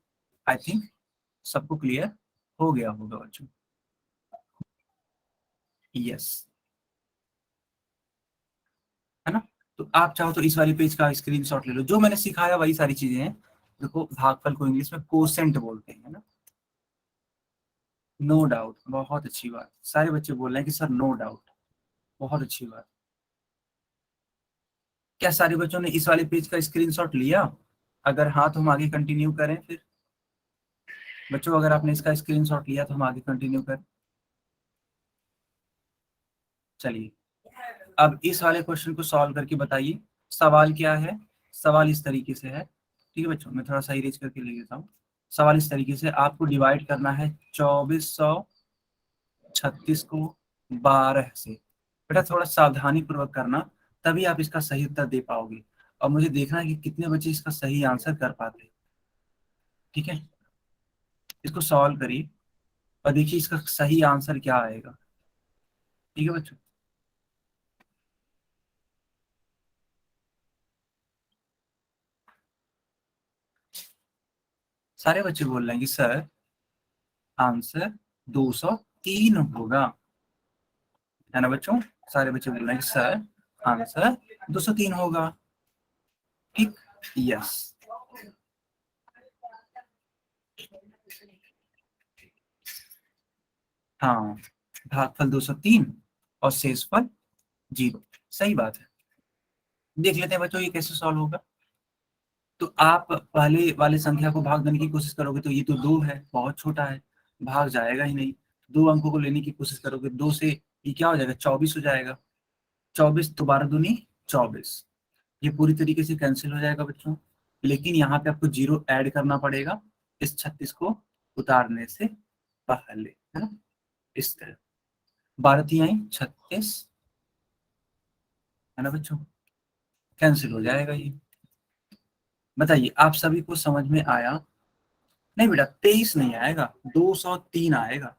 आई थिंक सबको क्लियर हो गया होगा बच्चों। यस, तो आप चाहो तो इस वाले पेज का स्क्रीनशॉट ले लो, जो मैंने सिखाया वही सारी चीजें हैं। देखो भागफल को इंग्लिश में कोसेंट बोलते हैं ना, नो डाउट, बहुत अच्छी बात, सारे बच्चे बोल रहे हैं कि सर नो डाउट, बहुत अच्छी बात। क्या सारे बच्चों ने इस वाले पेज का स्क्रीनशॉट लिया? अगर हाँ तो हम आगे कंटिन्यू करें फिर। बच्चों अगर आपने इसका स्क्रीनशॉट लिया तो हम आगे कंटिन्यू करें। चलिए अब इस वाले क्वेश्चन को सॉल्व करके बताइए सवाल क्या है। सवाल इस तरीके से है, ठीक है बच्चों, मैं थोड़ा सा इरेज करके ले लेता हूँ। सवाल इस तरीके से, आपको डिवाइड करना है 2436 को 12 से। बेटा थोड़ा सावधानी पूर्वक करना, तभी आप इसका सही उत्तर दे पाओगे। और मुझे देखना है कि कितने बच्चे इसका सही आंसर कर पाते हैं, ठीक है। इसको सॉल्व करिए और देखिए इसका सही आंसर क्या आएगा, ठीक है बच्चों। सारे बच्चे बोल रहे हैं कि सर आंसर 203 होगा, है ना बच्चों। सारे बच्चे बोल रहे हैं कि सर आंसर 203 होगा, ठीक, यस। हाँ, भागफल 203 और शेषफल 0, सही बात है। देख लेते हैं बच्चों ये कैसे सॉल्व होगा। तो आप पहले वाले संख्या को भाग देने की कोशिश करोगे तो ये तो 2 है, बहुत छोटा है, भाग जाएगा ही नहीं। 2 अंकों को लेने की कोशिश करोगे, 2 से ये क्या हो जाएगा, 24 हो जाएगा। 24 तो 12 दूनी 24, ये पूरी तरीके से कैंसिल हो जाएगा बच्चों। लेकिन यहाँ पे आपको 0 ऐड करना पड़ेगा इस 36 को उतारने से पहले, है ना, इस तरह। 12 तिहाई 36, है ना बच्चों, कैंसिल हो जाएगा ये। बताइए आप सभी को समझ में आया? नहीं बेटा 23 नहीं आएगा, 203 आएगा,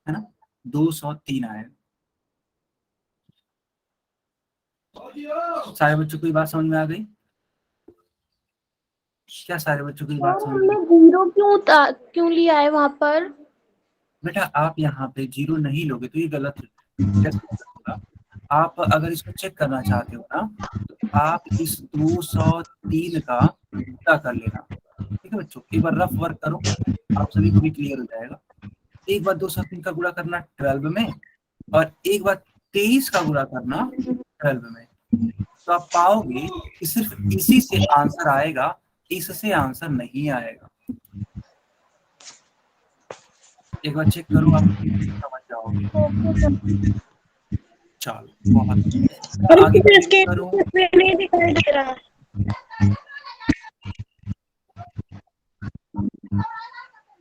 है ना, 203 आएगा। सारे बच्चों को ये बात समझ में आ गई? क्या सारे बच्चों को ये बात समझ में? जीरो क्यों लिया है वहां पर? बेटा आप यहाँ पे 0 नहीं लोगे तो ये गलत है। कैसे गलत होगा? आप अगर इसको चेक करना चाहते हो ना तो आप इस 203 का गुणा कर लेना, ठीक है बच्चों। एक बार रफ वर्क करो, आप सभी को भी क्लियर हो जाएगा। एक बार 203 का गुणा करना 12 में और एक बार 23 का गुणा करना 12 में, तो आप पाओगे कि सिर्फ इसी से आंसर आएगा, इससे आंसर नहीं आएगा। एक बार चेक करो, आप समझ जाओगे। चलो बहुत आगे करो। नहीं दिखाई दे रहा।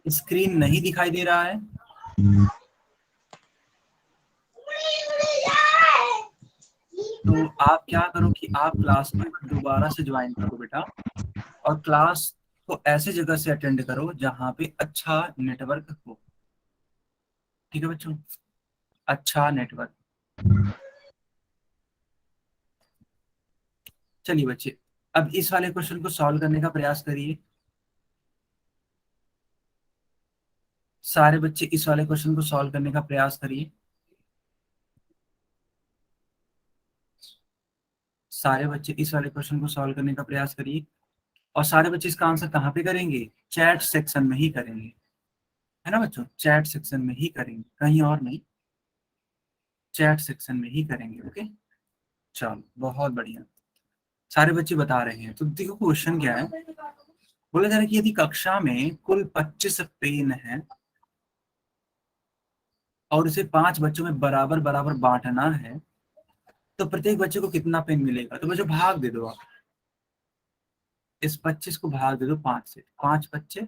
स्क्रीन नहीं दिखाई दे रहा है? तो आप क्या करो कि आप क्लास में दोबारा से ज्वाइन करो बेटा, और क्लास को ऐसे जगह से अटेंड करो जहां पे अच्छा नेटवर्क हो, ठीक है बच्चों, अच्छा नेटवर्क। चलिए बच्चे अब इस वाले क्वेश्चन को सॉल्व करने का प्रयास करिए। सारे बच्चे इस वाले क्वेश्चन को सॉल्व करने का प्रयास करिए। सारे बच्चे इस वाले क्वेश्चन को सॉल्व करने का प्रयास करिए, और सारे बच्चे इसका आंसर कहाँ पे करेंगे, चैट सेक्शन में ही करेंगे, है ना बच्चों, चैट सेक्शन में ही करेंगे, कहीं और नहीं, चैट सेक्शन में ही करेंगे। ओके चलो बहुत बढ़िया, सारे बच्चे बता रहे हैं। तो देखो क्वेश्चन क्या है, बोला जा रहा है कि यदि कक्षा में कुल 25 पेन है और इसे 5 बच्चों में बराबर बराबर बांटना है तो प्रत्येक बच्चे को कितना पेन मिलेगा। तो बच्चों भाग दे दो, आप इस 25 को भाग दे दो 5 से, 5 बच्चे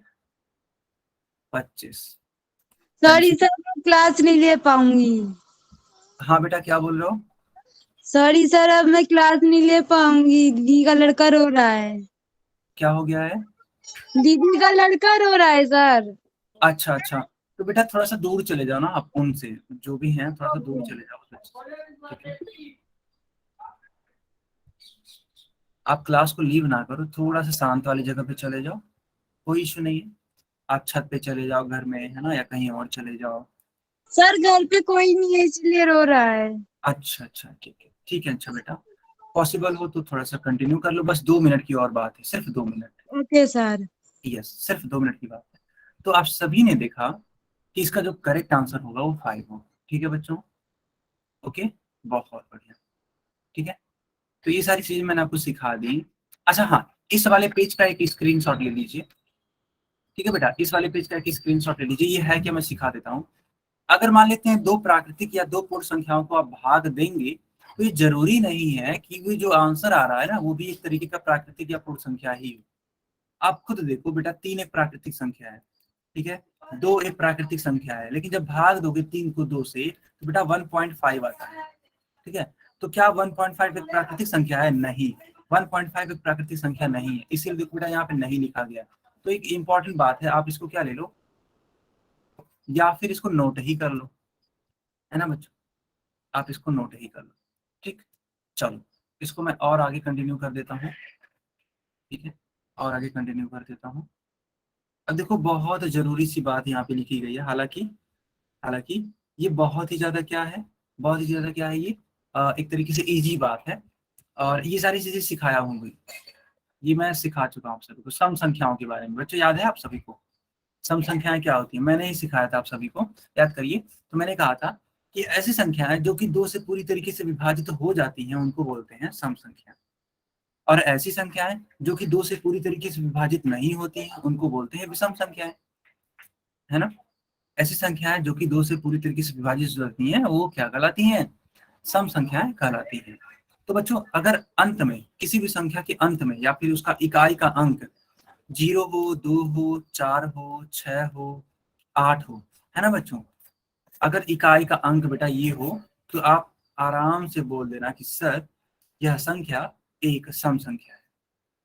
25। सॉरी सर, मैं क्लास नहीं ले पाऊंगी। हाँ बेटा क्या बोल रहे हो? सॉरी सर, अब मैं क्लास नहीं ले पाऊंगी, दीदी का लड़का रो रहा है। क्या हो गया है? दीदी का लड़का रो रहा है सर। अच्छा अच्छा, तो बेटा थोड़ा सा दूर चले जाओ ना, आप उनसे जो भी हैं थोड़ा सा दूर चले जाओ, ठीक है। आप क्लास को लीव ना करो, थोड़ा सा शांत वाली जगह पे चले जाओ, कोई इशू नहीं है। आप छत पे चले जाओ घर में, है ना, या कहीं और चले जाओ। सर घर पे कोई नहीं है इसलिए रो रहा है। अच्छा अच्छा ठीक है ठीक है, अच्छा बेटा पॉसिबल हो तो थोड़ा सा कंटिन्यू कर लो, बस 2 मिनट की और बात है, सिर्फ 2 मिनट। Okay sir. यस, सिर्फ 2 मिनट की बात है। तो आप सभी ने देखा कि इसका जो करेक्ट आंसर होगा वो 5 होगा। ठीक है बच्चों, ओके, बहुत बढ़िया। ठीक है, तो ये सारी चीजें मैंने आपको सिखा दी। अच्छा हाँ, इस वाले पेज का एक स्क्रीनशॉट ले लीजिए। ठीक है बेटा, इस वाले पेज का एक स्क्रीनशॉट ले लीजिए। ये है कि मैं सिखा देता हूँ। अगर मान लेते हैं 2 प्राकृतिक या 2 पूर्ण संख्याओं को आप भाग देंगे, तो ये जरूरी नहीं है कि वो जो आंसर आ रहा है ना वो भी एक तरीके का प्राकृतिक या पूर्ण संख्या ही हो। आप खुद देखो बेटा, 3 एक प्राकृतिक संख्या है, ठीक है, 2 एक प्राकृतिक संख्या है, लेकिन जब भाग दोगे 3 को 2 से तो बेटा 1.5 आता है। ठीक है, तो क्या 1.5 एक प्राकृतिक संख्या है? नहीं, 1.5 एक प्राकृतिक संख्या नहीं है, इसीलिए देखो बेटा यहाँ पे नहीं लिखा गया। तो एक इंपॉर्टेंट बात है, आप इसको क्या ले लो, या फिर इसको नोट ही कर लो, है ना बच्चों, आप इसको नोट ही कर लो। ठीक, चलो इसको मैं और आगे कंटिन्यू कर देता हूँ। ठीक है, और आगे कंटिन्यू कर देता हूँ। अब देखो बहुत जरूरी सी बात यहाँ पे लिखी गई है, हालांकि हालांकि ये बहुत ही ज्यादा क्या है, बहुत ही ज्यादा क्या है, ये एक तरीके से इजी बात है, और ये सारी चीजें सिखाया होंगी, ये मैं सिखा चुका हूँ आप सभी को। सम संख्याओं के बारे में बच्चों याद है आप सभी को? सम संख्याएं क्या होती है, मैंने ही सिखाया था आप सभी को, याद करिए। तो मैंने कहा था कि ऐसी संख्याएं जो कि 2 से पूरी तरीके से विभाजित हो जाती हैं उनको बोलते हैं सम संख्या, और ऐसी संख्याएं जो कि 2 से पूरी तरीके से विभाजित नहीं होती हैं उनको बोलते हैं विषम संख्याएं, है ना। ऐसी संख्याएं जो कि 2 से पूरी तरीके से विभाजित होती हैं वो क्या कहलाती हैं? सम संख्याएं कहलाती हैं। तो बच्चों अगर अंत में किसी भी संख्या के अंत में या फिर उसका इकाई का अंक 0 हो, 2 हो, 4 हो, 6 हो, 8 हो, है ना बच्चों, अगर इकाई का अंक बेटा ये हो तो आप आराम से बोल देना कि सर यह संख्या एक सम संख्या है।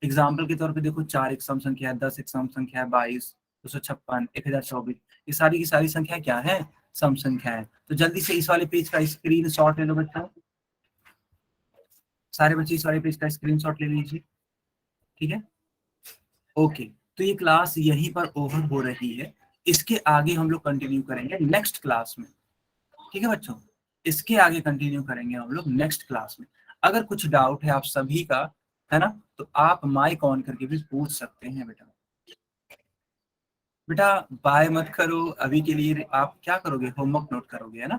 एग्जाम्पल के तौर पे देखो, 4 एक सम संख्या है, 10 एक सम संख्या है, 22, 256, 1024, ये सारी की सारी संख्या क्या है? सम संख्या है। तो जल्दी से इस वाले पेज का स्क्रीन शॉट ले लो बच्चों, सारे बच्चे इस वाले पेज का स्क्रीन शॉट ले लीजिए। ठीक है, ओके, तो ये क्लास यहीं पर ओवर हो रही है, इसके आगे हम लोग कंटिन्यू करेंगे नेक्स्ट क्लास में। ठीक है बच्चों, इसके आगे कंटिन्यू करेंगे हम लोग नेक्स्ट क्लास में। अगर कुछ डाउट है आप सभी का, है ना, तो आप माइक ऑन करके भी पूछ सकते हैं बेटा। बेटा बाय मत करो अभी के लिए, आप क्या करोगे, होमवर्क नोट करोगे, है ना।